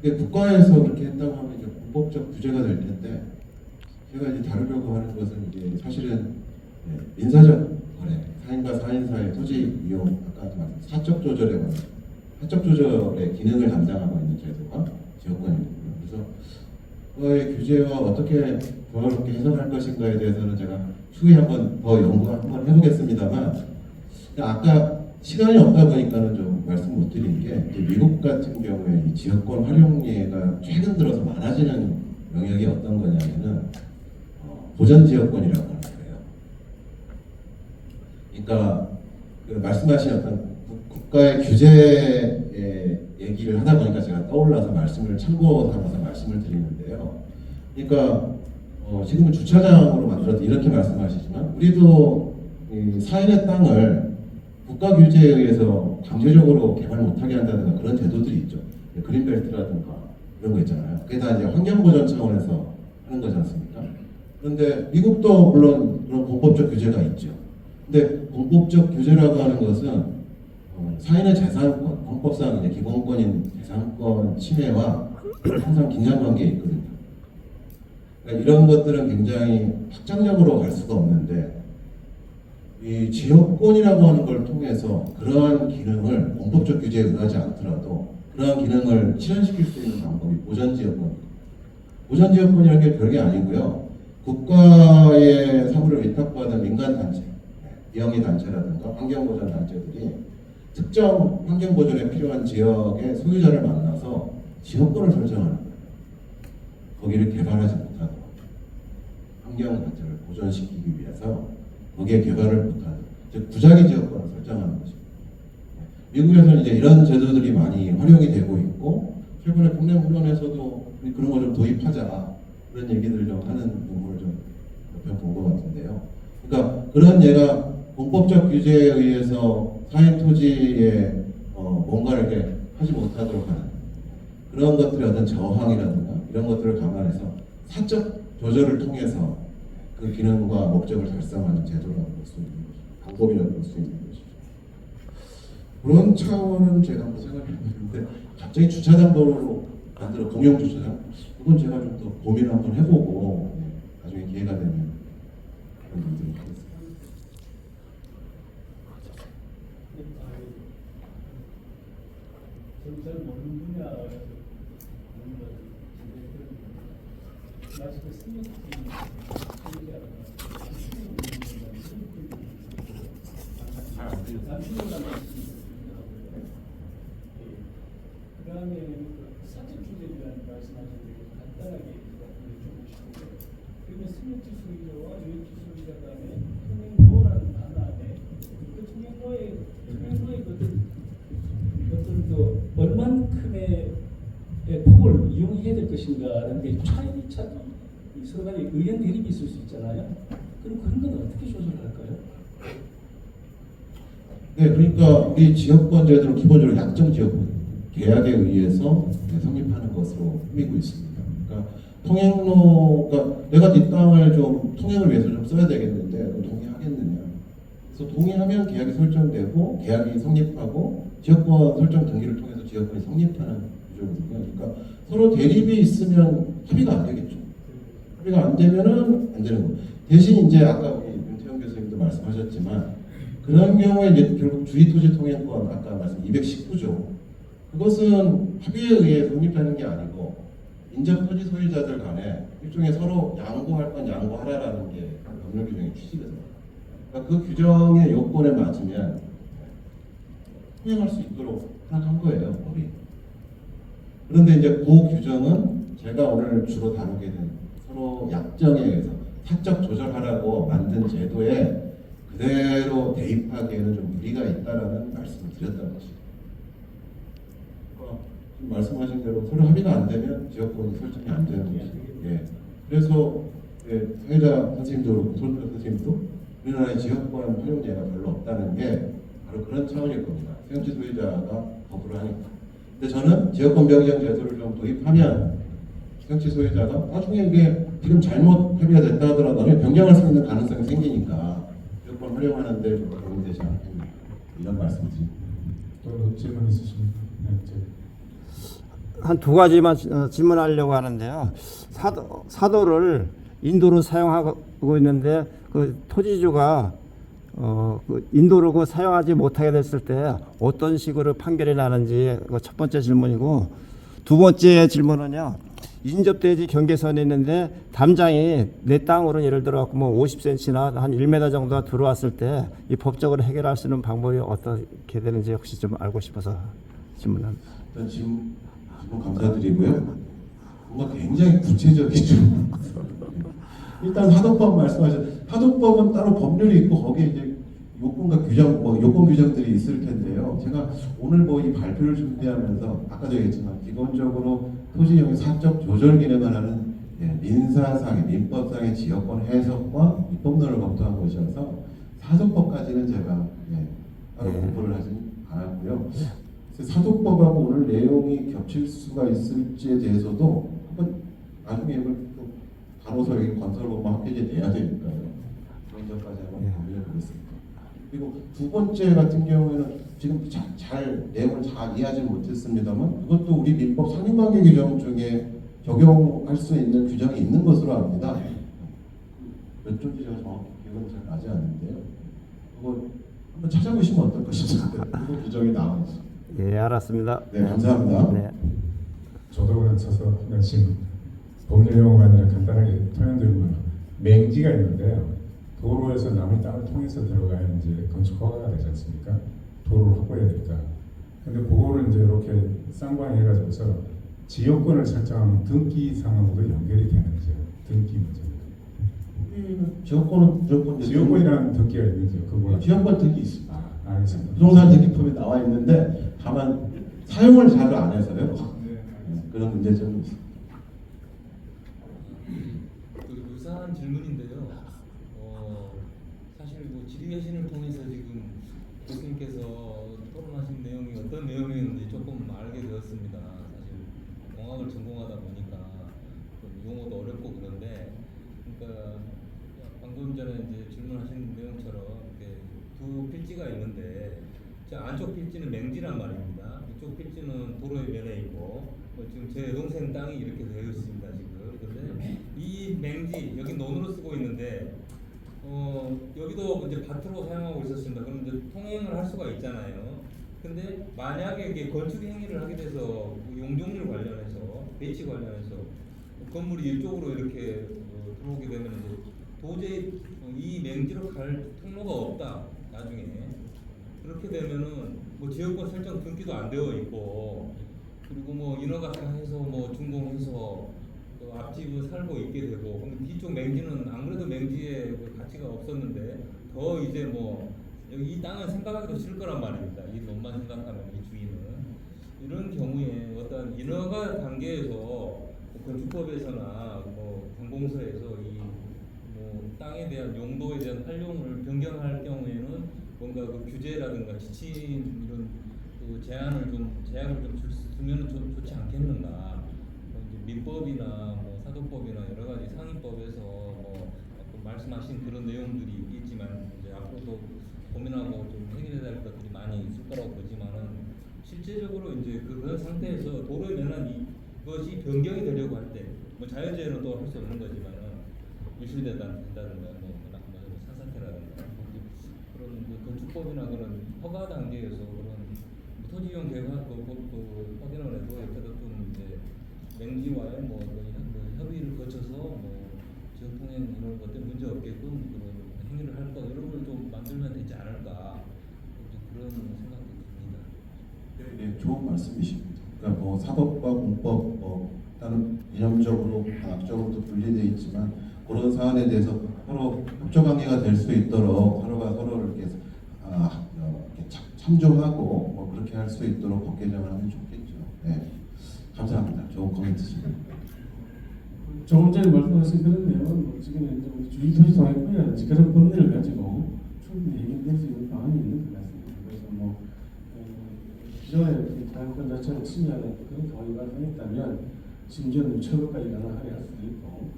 Speaker 2: 근데 국가에서 그렇게 했다고 하면 이제 공법적 규제가 될 텐데, 제가 이제 다루려고 하는 것은 이제 사실은 민사적 거래, 사인과 사인 사이의 토지 이용, 아까 말한 사적 조절에 관한 사적 조절의 기능을 담당하고 있는 제도가 지역권이거든요. 그래서 국가의 규제와 어떻게 조화롭게 해석할 것인가에 대해서는 제가 추후에 한번 더 연구 한번 해보겠습니다만, 아까 시간이 없다 보니까는 좀 말씀 못 드린 게, 이제 미국 같은 경우에 이 지역권 활용 예가 최근 들어서 많아지는 영역이 어떤 거냐면은 보전 지역권이라고 하는 거예요. 그러니까 그 말씀하신 어떤 국가의 규제의 얘기를 하다 보니까 제가 떠올라서 말씀을 참고 삼아서 말씀을 드리는데요. 그러니까 지금은 주차장으로 만들어도 이렇게 말씀하시지만, 우리도 이 사인의 땅을 국가 규제에 의해서 강제적으로 개발 못하게 한다든가 그런 제도들이 있죠. 그린벨트라든가 이런 거 있잖아요. 그게 다 이제 환경보전 차원에서 하는 거지 않습니까? 그런데 미국도 물론 그런 공법적 규제가 있죠. 근데 공법적 규제라고 하는 것은 사인의 재산권, 헌법상 이제 기본권인 재산권 침해와 항상 긴장관계에 있거든요. 그러니까 이런 것들은 굉장히 확장적으로 갈 수가 없는데, 이 지역권이라고 하는 걸 통해서 그러한 기능을 공법적 규제에 의하지 않더라도 그러한 기능을 실현시킬 수 있는 방법이 보전지역권입니다. 보전지역권이라는 게 별게 아니고요. 국가의 사무를 위탁받은 민간단체, 비영리 단체라든가 환경보전 단체들이 특정 환경보전에 필요한 지역의 소유자를 만나서 지역권을 설정하는 거예요. 거기를 개발하지 못하도록 환경단체를 보존시키기 위해서 거기에 개발을 못하는, 즉 부작위 지역권을 설정하는 것입니다. 미국에서는 이제 이런 제도들이 많이 활용이 되고 있고, 최근에 국내 문헌에서도 그런 거 좀 도입하자 그런 얘기들을 좀 하는 논문을 좀 몇 편 본 것 같은데요. 그러니까 그런 예가 공법적 규제에 의해서 사인 토지에 뭔가를 이렇게 하지 못하도록 하는 그런 것들의 어떤 저항이라든가 이런 것들을 감안해서 사적 조절을 통해서 그 기능과 목적을 달성하는 제도라고 볼 수 있는 것이죠. 방법이라고 볼 수 있는 것이죠. 그런 차원은 제가 한번 생각해 봤는데, 갑자기 주차장 도로로 만들어 공용 주차장, 그건 제가 좀 더 고민을 한번 해보고 나중에 기회가 되면 그런 분들이 하겠습니다.
Speaker 5: 잘 모르는 분야라서 모르는 거죠. 마치 그 스미트 그 다음에 사적 규제라는 말씀하셨는데 간단하게 여쭤보시고, 그러면 스미트 소유자와 유익지 소유자 간에 통행로라는 단어 안에 그 통행로의 어떤 그 얼만큼의 폭을 이용해야 될 것인가라는 게 서로 간에 의견 대립이 있을 수 있잖아요. 그럼 그런 건 어떻게 조절할까요?
Speaker 2: 네, 그러니까 우리 지역권 제도는 기본적으로 약정 지역권 계약에 의해서 성립하는 것으로 꾸미고 있습니다. 그러니까 통행로가 내가 네 땅을 좀 통행을 위해서 좀 써야 되겠는데 그럼 동의하겠느냐? 그래서 동의하면 계약이 설정되고 계약이 성립하고 지역권 설정 등기를 통해서 지역권이 성립하는 구조거든요. 그러니까 서로 대립이 있으면 합의가 안 되겠죠. 합의가 안 되면은 안 되는 거. 대신 이제 아까 우리 윤태영 교수님도 말씀하셨지만, 그런 경우에 이제 결국 주의토지 통행권 아까 말씀 219조, 그것은 합의에 의해 성립하는 게 아니고 인접 토지 소유자들 간에 일종의 서로 양보할 건 양보하라라는 게 법률 규정의 취지거든요. 그러니까 그 규정의 요건에 맞으면 통행할 수 있도록 허락한 거예요, 법이. 그런데 이제 그 규정은 제가 오늘 주로 다루게 된 서로 약정에 의해서 사적 조절하라고 만든 제도에 그대로 대입하기에는 좀 무리가 있다라는 말씀을 드렸던 것이죠. 지금 말씀하신 대로 서로 합의가 안 되면 지역권이 설정이 안 되는 것이죠. 예. 그래서 사회자 선생님도 그렇고 손자 선생님도 우리나라의 지역권 활용 예가 별로 없다는 게 바로 그런 차원일 겁니다. 생업지 소유자가 거부를 하니까. 근데 저는 지역권 변경 제도를 좀 도입하면 생업지 소유자가 나중에 이게 지금 잘못 협의가 됐다 하더라도 나중에 변경할 수 있는 가능성이 생기니까 지역권 활용하는데 좀 도움이 되지 않겠나, 이런 말씀을 드립니다.
Speaker 1: 또 질문 있으십니까? 네,
Speaker 6: 한 두 가지만 질문하려고 하는데요. 사도를 인도로 사용하고 있는데 그 토지주가 그 인도로 그 사용하지 못하게 됐을 때 어떤 식으로 판결이 나는지 첫 번째 질문이고, 두 번째 질문은요. 인접대지 경계선에 있는데 담장이 내 땅으로 예를 들어 뭐 50cm나 한 1m 정도가 들어왔을 때 이 법적으로 해결할 수 있는 방법이 어떻게 되는지 혹시 좀 알고 싶어서 질문합니다.
Speaker 2: 일단 질문 감사드리고요. 뭔가 굉장히 구체적이죠. 일단 사도법 말씀하셨. 사도법은 따로 법률이 있고 거기에 이제 요건과 규정, 뭐 요건 규정들이 있을 텐데요. 제가 오늘 뭐 이 발표를 준비하면서 아까도 얘기했지만 기본적으로 토지용의 사적 조절 기능을 하는 민사상의 민법상의 지역권 해석과 입법론을 검토한 것이어서 사도법까지는 제가 따로 공부를 하진 않았고요. 사도법하고 오늘 내용이 겹칠 수가 있을지에 대해서도 한번 나중에 이걸 또 다뤄서 건설법만 합계제 내야 되니까요. 그런 점까지 한번 고민해 보겠습니다. 그리고 두 번째 같은 경우에는 지금 잘 내용을 잘 이해하지 못했습니다만 그것도 우리 민법 상임관계 규정 중에 적용할 수 있는 규정이 있는 것으로 압니다. 몇 조인지 제가 정확히 기억은 잘 나지 않는데요. 그거 한번 찾아보시면 어떨 것인가. 그 규정이 나와 있습니다.
Speaker 6: 예, 알았습니다.
Speaker 2: 네, 감사합니다.
Speaker 6: 네.
Speaker 7: 저도 그냥 쳐서 그냥 지금 법률 용어가 아니라 간단하게 표현드리면 맹지가 있는데요. 도로에서 남의 땅을 통해서 들어가야 이제 건축 허가가 되지 않습니까? 도로를 확보해야 되니까. 근데 그거를 이제 이렇게 쌍방해가지고서 지역권을 설정하면 등기 상황으로 연결이 되는 거죠. 등기 문제.
Speaker 2: 지역권은 무조건
Speaker 7: 지역권이라는 등기가 있는지요? 그걸
Speaker 2: 지역권 등기 있습니다.
Speaker 7: 아, 알겠습니다.
Speaker 2: 부동산 등기법에 나와 있는데 다만 사용을 잘 안 해서요. 그런 문제점이 있습니다.
Speaker 8: 그 유사한 질문인데요. 사실 뭐 질의회신을 통해서 지금 교수님께서 토론하신 내용이 어떤 내용이었는지 조금 알게 되었습니다. 사실 공학을 전공하다 보니까 좀 용어도 어렵고 그런데, 그러니까 방금 전에 이제 질문하신 내용처럼 이렇게 두 필지가 있는데, 안쪽 필지는 맹지란 말입니다. 이쪽 필지는 도로의 면에 있고, 지금 제 동생 땅이 이렇게 되어 있습니다 지금. 그런데 이 맹지 여기 논으로 쓰고 있는데, 여기도 이제 밭으로 사용하고 있었습니다. 그럼 이제 통행을 할 수가 있잖아요. 근데 만약에 이게 건축 행위를 하게 돼서 용적률 관련해서 배치 관련해서 건물이 이쪽으로 이렇게 들어오게 되면 이제 도저히 이 맹지로 갈 통로가 없다. 나중에 그렇게 되면은 뭐 지역권 설정 등기도 안 되어 있고, 그리고 뭐 인허가 해서 뭐 준공해서 앞집을 살고 있게 되고, 그럼 뒤쪽 맹지는 안 그래도 맹지에 그 가치가 없었는데 더 이제 뭐 여기 이 땅은 생각하기도 싫을 거란 말입니다. 이 논만 생각하면 이 주인은. 이런 경우에 어떤 인허가 단계에서 건축법에서나 뭐 관공서에서 이 뭐 땅에 대한 용도에 대한 활용을 변경할 경우에는 뭔가 그 규제라든가 지침 이런 그 제한을 좀 주면 좀 좋지 않겠는가. 민법이나 뭐 사도법이나 여러 가지 상위법에서 뭐 말씀하신 그런 내용들이 있겠지만 이제 앞으로도 고민하고 좀 해결해야 될 것들이 많이 있을 거라고 보지만은 실제적으로 이제 그런 상태에서 도로에 면한 이것이 변경이 되려고 할 때 뭐 자연재해는 또 할 수 없는 거지만은 유실된다든가 뭐 산사태라든가 그런 그 건축법이나 그런 허가 단계에서 그런 토지용 계획 그 확인을 해도 옆에도 좀 이제 맹지와의 뭐 협의를 거쳐서 뭐 지역 통행 이런 것들 문제 없게끔 그런 행위를 할 거 이런 걸 좀 만들면 되지 않을까 그런 생각도 듭니다.
Speaker 2: 네, 좋은 말씀이십니다. 그러니까 뭐 사법과 공법 뭐 다른 개념적으로 과학적으로도 분리되어 있지만 그런 사안에 대해서 서로 협조 관계가 될 수 있도록 서로가 서로를 이렇게 이렇게 참조하고 뭐 그렇게 할 수 있도록 법 개정을 하면 좋겠죠. 네. 감사합니다. 좋은 코멘트입니다.
Speaker 1: 조금 전에 말씀하신 그런 내용은 뭐 지금은 이제 우리 주의도시 통행권이라든지 그런 법리를 가지고 충분히 해결될 수 있는 방안이 있는 것 같습니다. 그래서 뭐 기존의 통행권 자체를 침해하는 그런 상황이 발생했다면 심지어는 처벌까지 가능하게 할 수도 있고,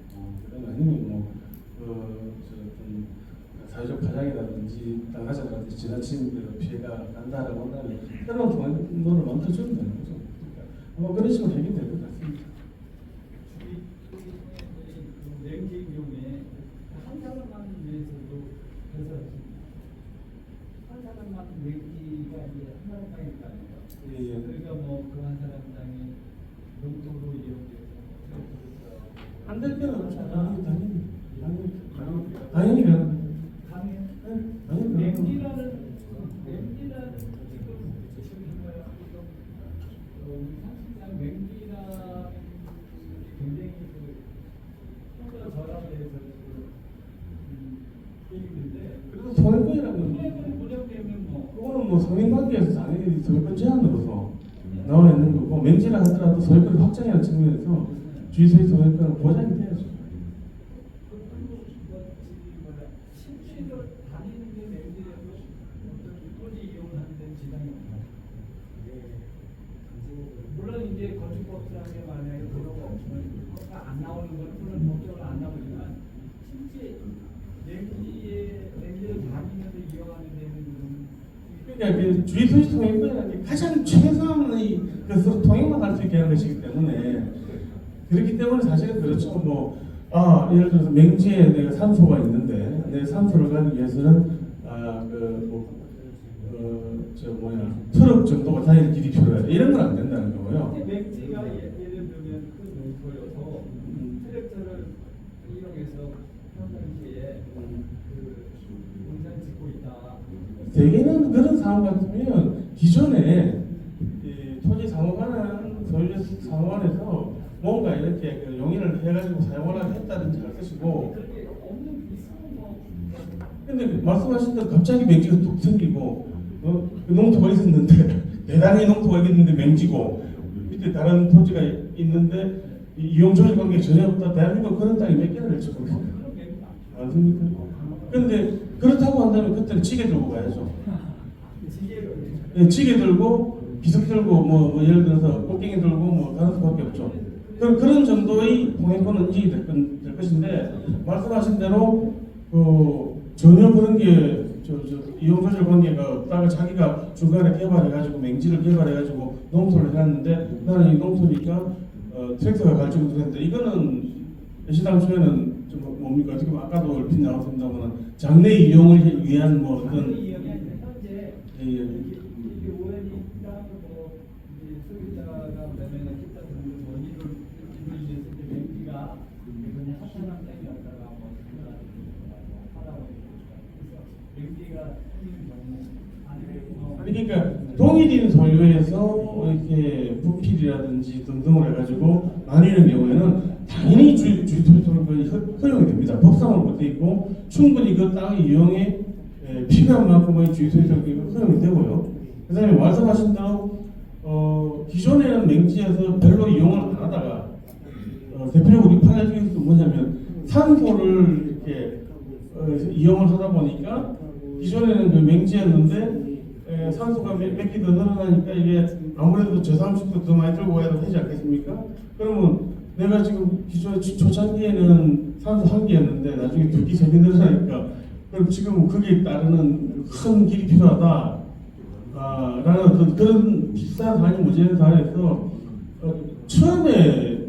Speaker 1: 그다음에 아니면 어떤 사회적 파장이라든지 당사자들한테 지나친 피해가 간다라고 한다면 새로운 통행로를 만들어주면 되는 거죠. 뭐 그런 식으로 해결될 것 같습니다.
Speaker 5: 맹지 경우에 한 사람만 위해서도 해설했습니다. 한 사람만 맹지가 이제 한 사람 땅이니까요.
Speaker 1: 예.
Speaker 5: 그러니까 뭐 그 한 사람 땅에 용도로 이용돼서
Speaker 1: 안될 때는 없잖아. 당연히 그런.
Speaker 5: 맹지라는 사실상 맹지라 굉장히 평가 절하대에서 얘기인데
Speaker 1: 그래도 소외권이라는
Speaker 5: 소외권 무력되면 뭐
Speaker 1: 그거는 뭐 성인관계에서 당연히 소외권 제한으로서 나와 있는 거고 맹지라 하더라도 소외권 확장이라는 측면에서 주의소의 소외권은 보장이 돼야죠.
Speaker 5: 실제로 다니는 게 맹지라도 토지 이용하는 데는 지장이 없나요? 물론 이제 건축법상에 만약에 도로가 없으면 안 나오는 건 물론 법적으로 안 나오지만 실제 맹지를 다니면서 이용하는 데는 좀
Speaker 1: 그러니까 그 주의소지 통행권이라는 게 가장 최소한의 것으로 통행만 할 수 있게 하는 것이기 때문에 그렇기 때문에 사실은 그렇죠. 뭐 예를 들어서 맹지에 내가 산소가 있는데 내 산소를 가기 위해서는 트럭 정도가 다니는 길이 필요해. 이런 건 안 된다는 거고요.
Speaker 5: 맹지가 예를 들면 큰 농토여서 트랙터를 이용해서 평상시에 공장 짓고 있다.
Speaker 1: 대개는 그런 상황 같으면 기존에 이 토지 상호관은 소유자 상호관에서 뭔가 이렇게 그 용인을 해가지고 사용하려고 했다든지 할 것이고.
Speaker 5: 그렇게 없는 비슷한 뭐.
Speaker 1: 근데 말씀하신 대로 갑자기 맹지가 뚝 생기고 그 농토가 있었는데 대단히 농토가 있는데 맹지고 밑에 다른 토지가 있는데 이용조절 관계 전혀 없다. 대한민국 그런 땅이 몇 개나 될지 모르겠어요. 맞습니까? 그런데 그렇다고 한다면 그때는 지게 들고 가야죠. 네, 지게 들고 비석 들고 뭐 예를 들어서 꽃갱이 들고 뭐 가는 수밖에 없죠. 그런 정도의 통행권은 인식이 될 것인데 말씀하신 대로 전혀 그런 게 이용조절 관계가 없다가 자기가 중간에 개발해가지고 맹지를 개발해가지고 농토를 해놨는데 나는 이 농토니까 트랙터가 갈 정도 됐는데 이거는 시당초에는 좀 뭡니까 어떻게 보면 아까도 얼핏 나왔습니다만 장래 이용을 위한 뭐 어떤
Speaker 5: 현재 이게 오해이 있다고 뭐 소유자가 되면 기타 등등 원인을 들이댔을 때 맹지가 그냥 하천한 땅이었다가 뭐 하다 보니까 맹지가 생기는 경우
Speaker 1: 그러니까 동일인 소유에서 이렇게 부필이라든지 등등을 해가지고 나뉘는 경우에는 당연히 주토지통행권이 허용이 됩니다. 법상으로 그렇게 있고 충분히 그 땅의 이용에 필요한 만큼의 주토지통행권이 허용이 되고요. 그다음에 말씀하신 대로 기존에는 맹지에서 별로 이용을 안 하다가 대표적으로 우리 판례 중에서도 뭐냐면 산소를 이렇게 이용을 하다 보니까 기존에는 그 맹지였는데 산소가 몇 개 더 늘어나니까 이게 아무래도 저상식도 더 많이 들고 가야 되지 않겠습니까? 그러면 내가 지금 기존 초창기에는 산소 1개였는데 나중에 2개, 3개 늘어나니까 그럼 지금 거기에 따르는 큰 길이 필요하다. 라는 어떤 그런 비싼 사안이 문제된 사안에서 처음에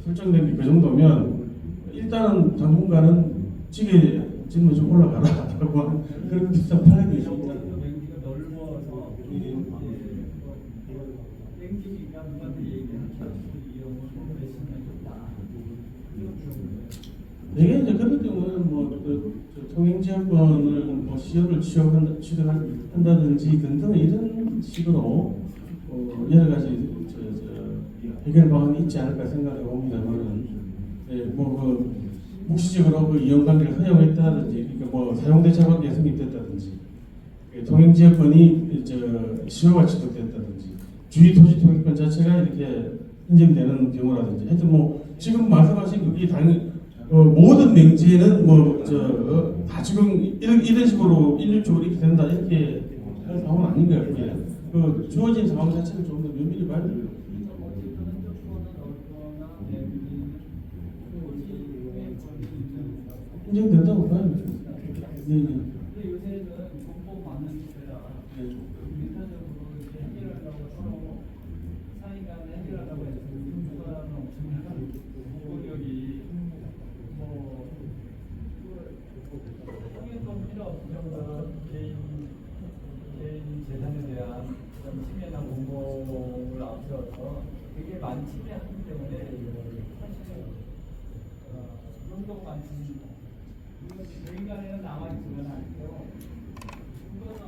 Speaker 1: 설정된 게 그 정도면 일단은 당분간은 지게 지금 좀 올라가라라고 하는 그런 비싼 판례도 있습니다.
Speaker 5: 맹지가 넓어서 맹지가 누구한테 얘기하는 이용을 몇십년 했다.
Speaker 1: 이게 이제 그런 경우는 통행지역권을 시효를 취득한다든지 등등 이런 식으로 여러 가지 해결 방안이 있지 않을까 생각해 봅니다만은 묵시적으로 그 이용관계를 허용했다든지 그러니까 사용대차 관계가 성립됐다든지 통행지역권이 시효가 취득됐다든지 주의토지통행권 자체가 이렇게 인정되는 경우라든지 하여튼 지금 말씀하신 그게 당연히 모든 맹지에는 다 지금 이런 식으로 일률적으로 이렇게 된다 이렇게 할 상황은 아닌 것 같고요. 주어진 상황 자체를 좀 더 면밀히 봐야 돼요. 인정된다고 봐요.
Speaker 5: 근데 요새는 정보 많은 데라 민사적으로 이렇게 해결하려고 서로 사이간에 해결하려고 해서 사람은 엄청난 공격이 통일권 필요 없을 정도로 개인 재산에 대한 그런 침해나 공공을 앞세워서 되게 많이 침해하기 때문에 사실은 정도만 줍니다. 이거 개인간에는 남아있지는 않고요. 이거는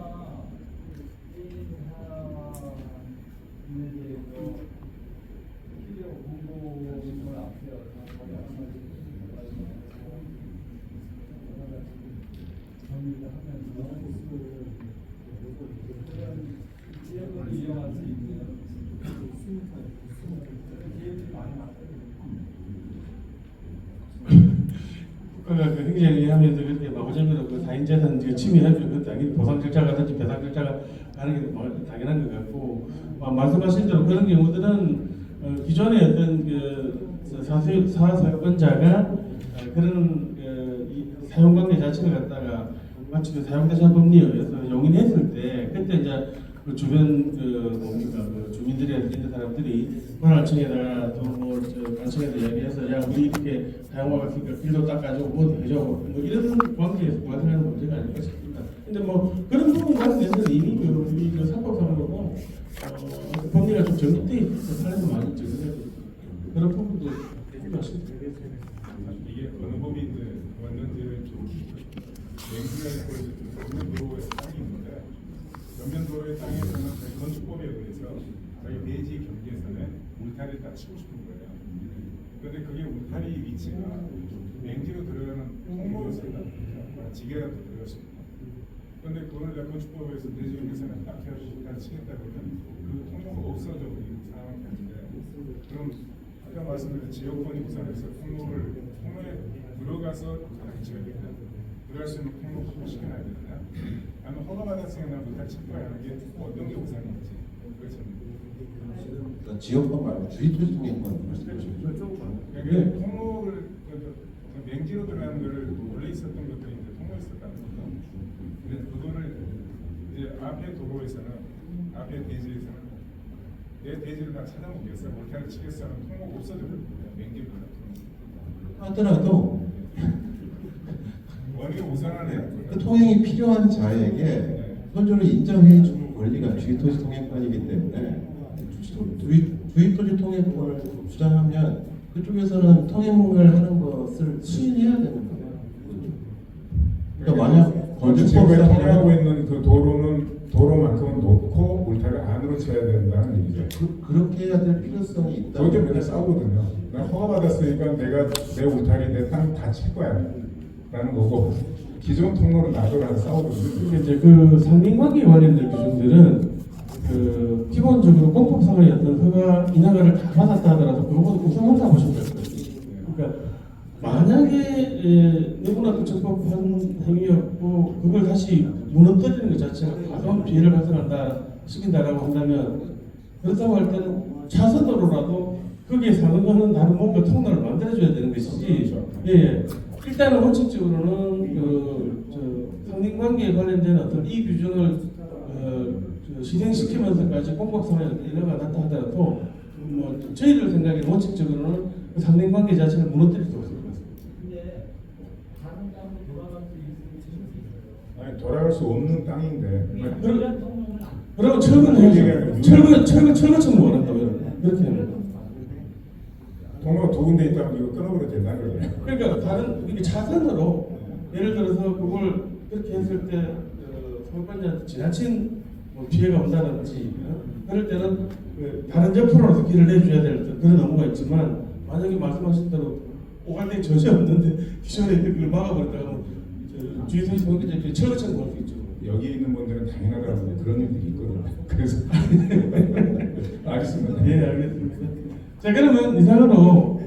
Speaker 5: 이제 필요 공부를 앞세워서 정리를 하면서 지역을 이용할 수 있는 기회들이 많이 왔거든요.
Speaker 1: 국가가 그 행정위하면서 그렇게 마구잡이로 그 사인재산 침해하면 그 당연히 보상 절차가든지 배상 절차가 가는 게 당연한 것 같고, 말씀하신 대로 그런 경우들은 기존의 어떤 그 사사건자가 그런 이 사용관계 자체를 갖다가 마치 그 사용대상 법리에 의해서 용인했을 때 그때 이제 그 주변 그 주민들이나 이런 사람들이 관할청에다가 또뭐 관청에다 이야기해서 야 우리 이렇게 사용하고 있으니까 길도 닦아주고 뭐 해줘 뭐 이런 관계에서 부과되는 문제가 아닐까 싶습니다. 근데 뭐 그런 부분 관련해서는 이미 그 사법상으로 법리가 좀 정립돼 있어서 사례도 많이 적용되고 있습니다. 그런 부분도 말씀드리겠습니다.
Speaker 7: 이게 어느 법인데 왔는지를 좀 맹세할 거에서 전면도로의 땅이 있는데 전면도로의 땅에서는 건축법에 의해서 자기 대지 경계선에 울타리를 딱 치고 싶은 거예요. 그런데 그게 울타리 위치가 맹지로 들어가는 통로였습니다. 지게라도 들어갔습니다. 그런데 그걸 건축법에서 대지 경계선에 딱 해가지고 울타리 치겠다 그러면 그 통로가 없어져 버리는 상황이 되는데 그럼 아까 말씀드린 지역권이 우선해서 통로에 들어가서 장치가 됩니다. 들어갈 수 있는 통로 확보시켜놔야 되잖아요. 아니면 허가받았으면 울타리 칠 거야 하는 게 어떤 게 우선인지 그렇죠.
Speaker 3: 그러니까 지역권 말고 주의토지 통행권 말씀하시죠.
Speaker 7: 그러니까 통로를 맹지로 들어가는 거를 원래 있었던 것들이 이제 통로에 있었다는 거죠. 근데 그거를 이제 앞에 도로에서는 앞에 대지에서는 내 대지를 다 찾아보겠어. 울타리 치겠어 하면 통로가 없어져버립니다. 맹지로
Speaker 3: 하더라도
Speaker 7: 원이 우선하네요.
Speaker 3: 그 통행이 필요한 자에게 선조를 인정해 주는 권리가 주의토지 통행권이기 때문에 주의토지 통행권을 주장하면 그쪽에서는 통행을 하는 것을 수인해야 되는 거예요. 그러니까 만약
Speaker 7: 건축법에
Speaker 3: 건축법상
Speaker 7: 통하고 있는 그 도로만큼은 놓고 울타리를 안으로 쳐야 된다는 얘기죠.
Speaker 3: 그렇게 해야 될 필요성이 있다.
Speaker 7: 그것 때문에 싸우거든요. 나 허가 받았으니까 내가 내 울타리 내 땅 다 칠 거야 라는 거고 기존 통로로 놔둬라 싸우거든요.
Speaker 1: 이제 그 상민관계 관련된 기준들은 그 기본적으로 공법상의 어떤 허가 인허가를 다 받았다 하더라도 그것보다 우선한다 보시면 될 거예요. 그러니까 만약에 누구나 적법한 행위였고 그걸 다시 무너뜨리는 것 자체가 가벼운 피해를 발생한다 시킨다라고 한다면 그렇다고 할 때는 차선으로라도 거기에 상응하는 다른 뭔가 통로를 만들어줘야 되는 것이지. 예. 일단은 원칙적으로는 상민관계에 관련된 어떤 이 규정을 실행시키면서까지 공법상의 인허가 났다 하더라도 뭐 저희들 생각에 원칙적으로는 그 상민관계 자체를 무너뜨릴 수 없을 것 같습니다.
Speaker 5: 근데 다른 땅으로 돌아갈 수 있어요.
Speaker 7: 아니 돌아갈 수 없는 땅인데
Speaker 5: 그런 통로는 안
Speaker 1: 그러면 철거해야죠. 철거처럼 원한다면 그렇게 하는 거예요.
Speaker 7: 통로가 두 군데 있다면 이거 끊어버려도 된다는 거예요.
Speaker 1: 그러니까 다른 이게 차선으로 예를 들어서 그걸 그렇게 했을 때 소유권자한테 지나친 뭐 피해가 온다든지 그럴 때는 그 다른 옆으로라도 길을 내줘야 될 그런 의무가 있지만 만약에 말씀하신 대로 오갈등이 전혀 없는데 기존에 그걸 막아버렸다가 주의소지 소유권자 철거처럼 볼 수 있죠.
Speaker 7: 여기 있는 분들은 당연하더라고요. 그런 일들이 있거든요. 그래서 알겠습니다.
Speaker 1: 예, 알겠습니다. 자 그러면 이상으로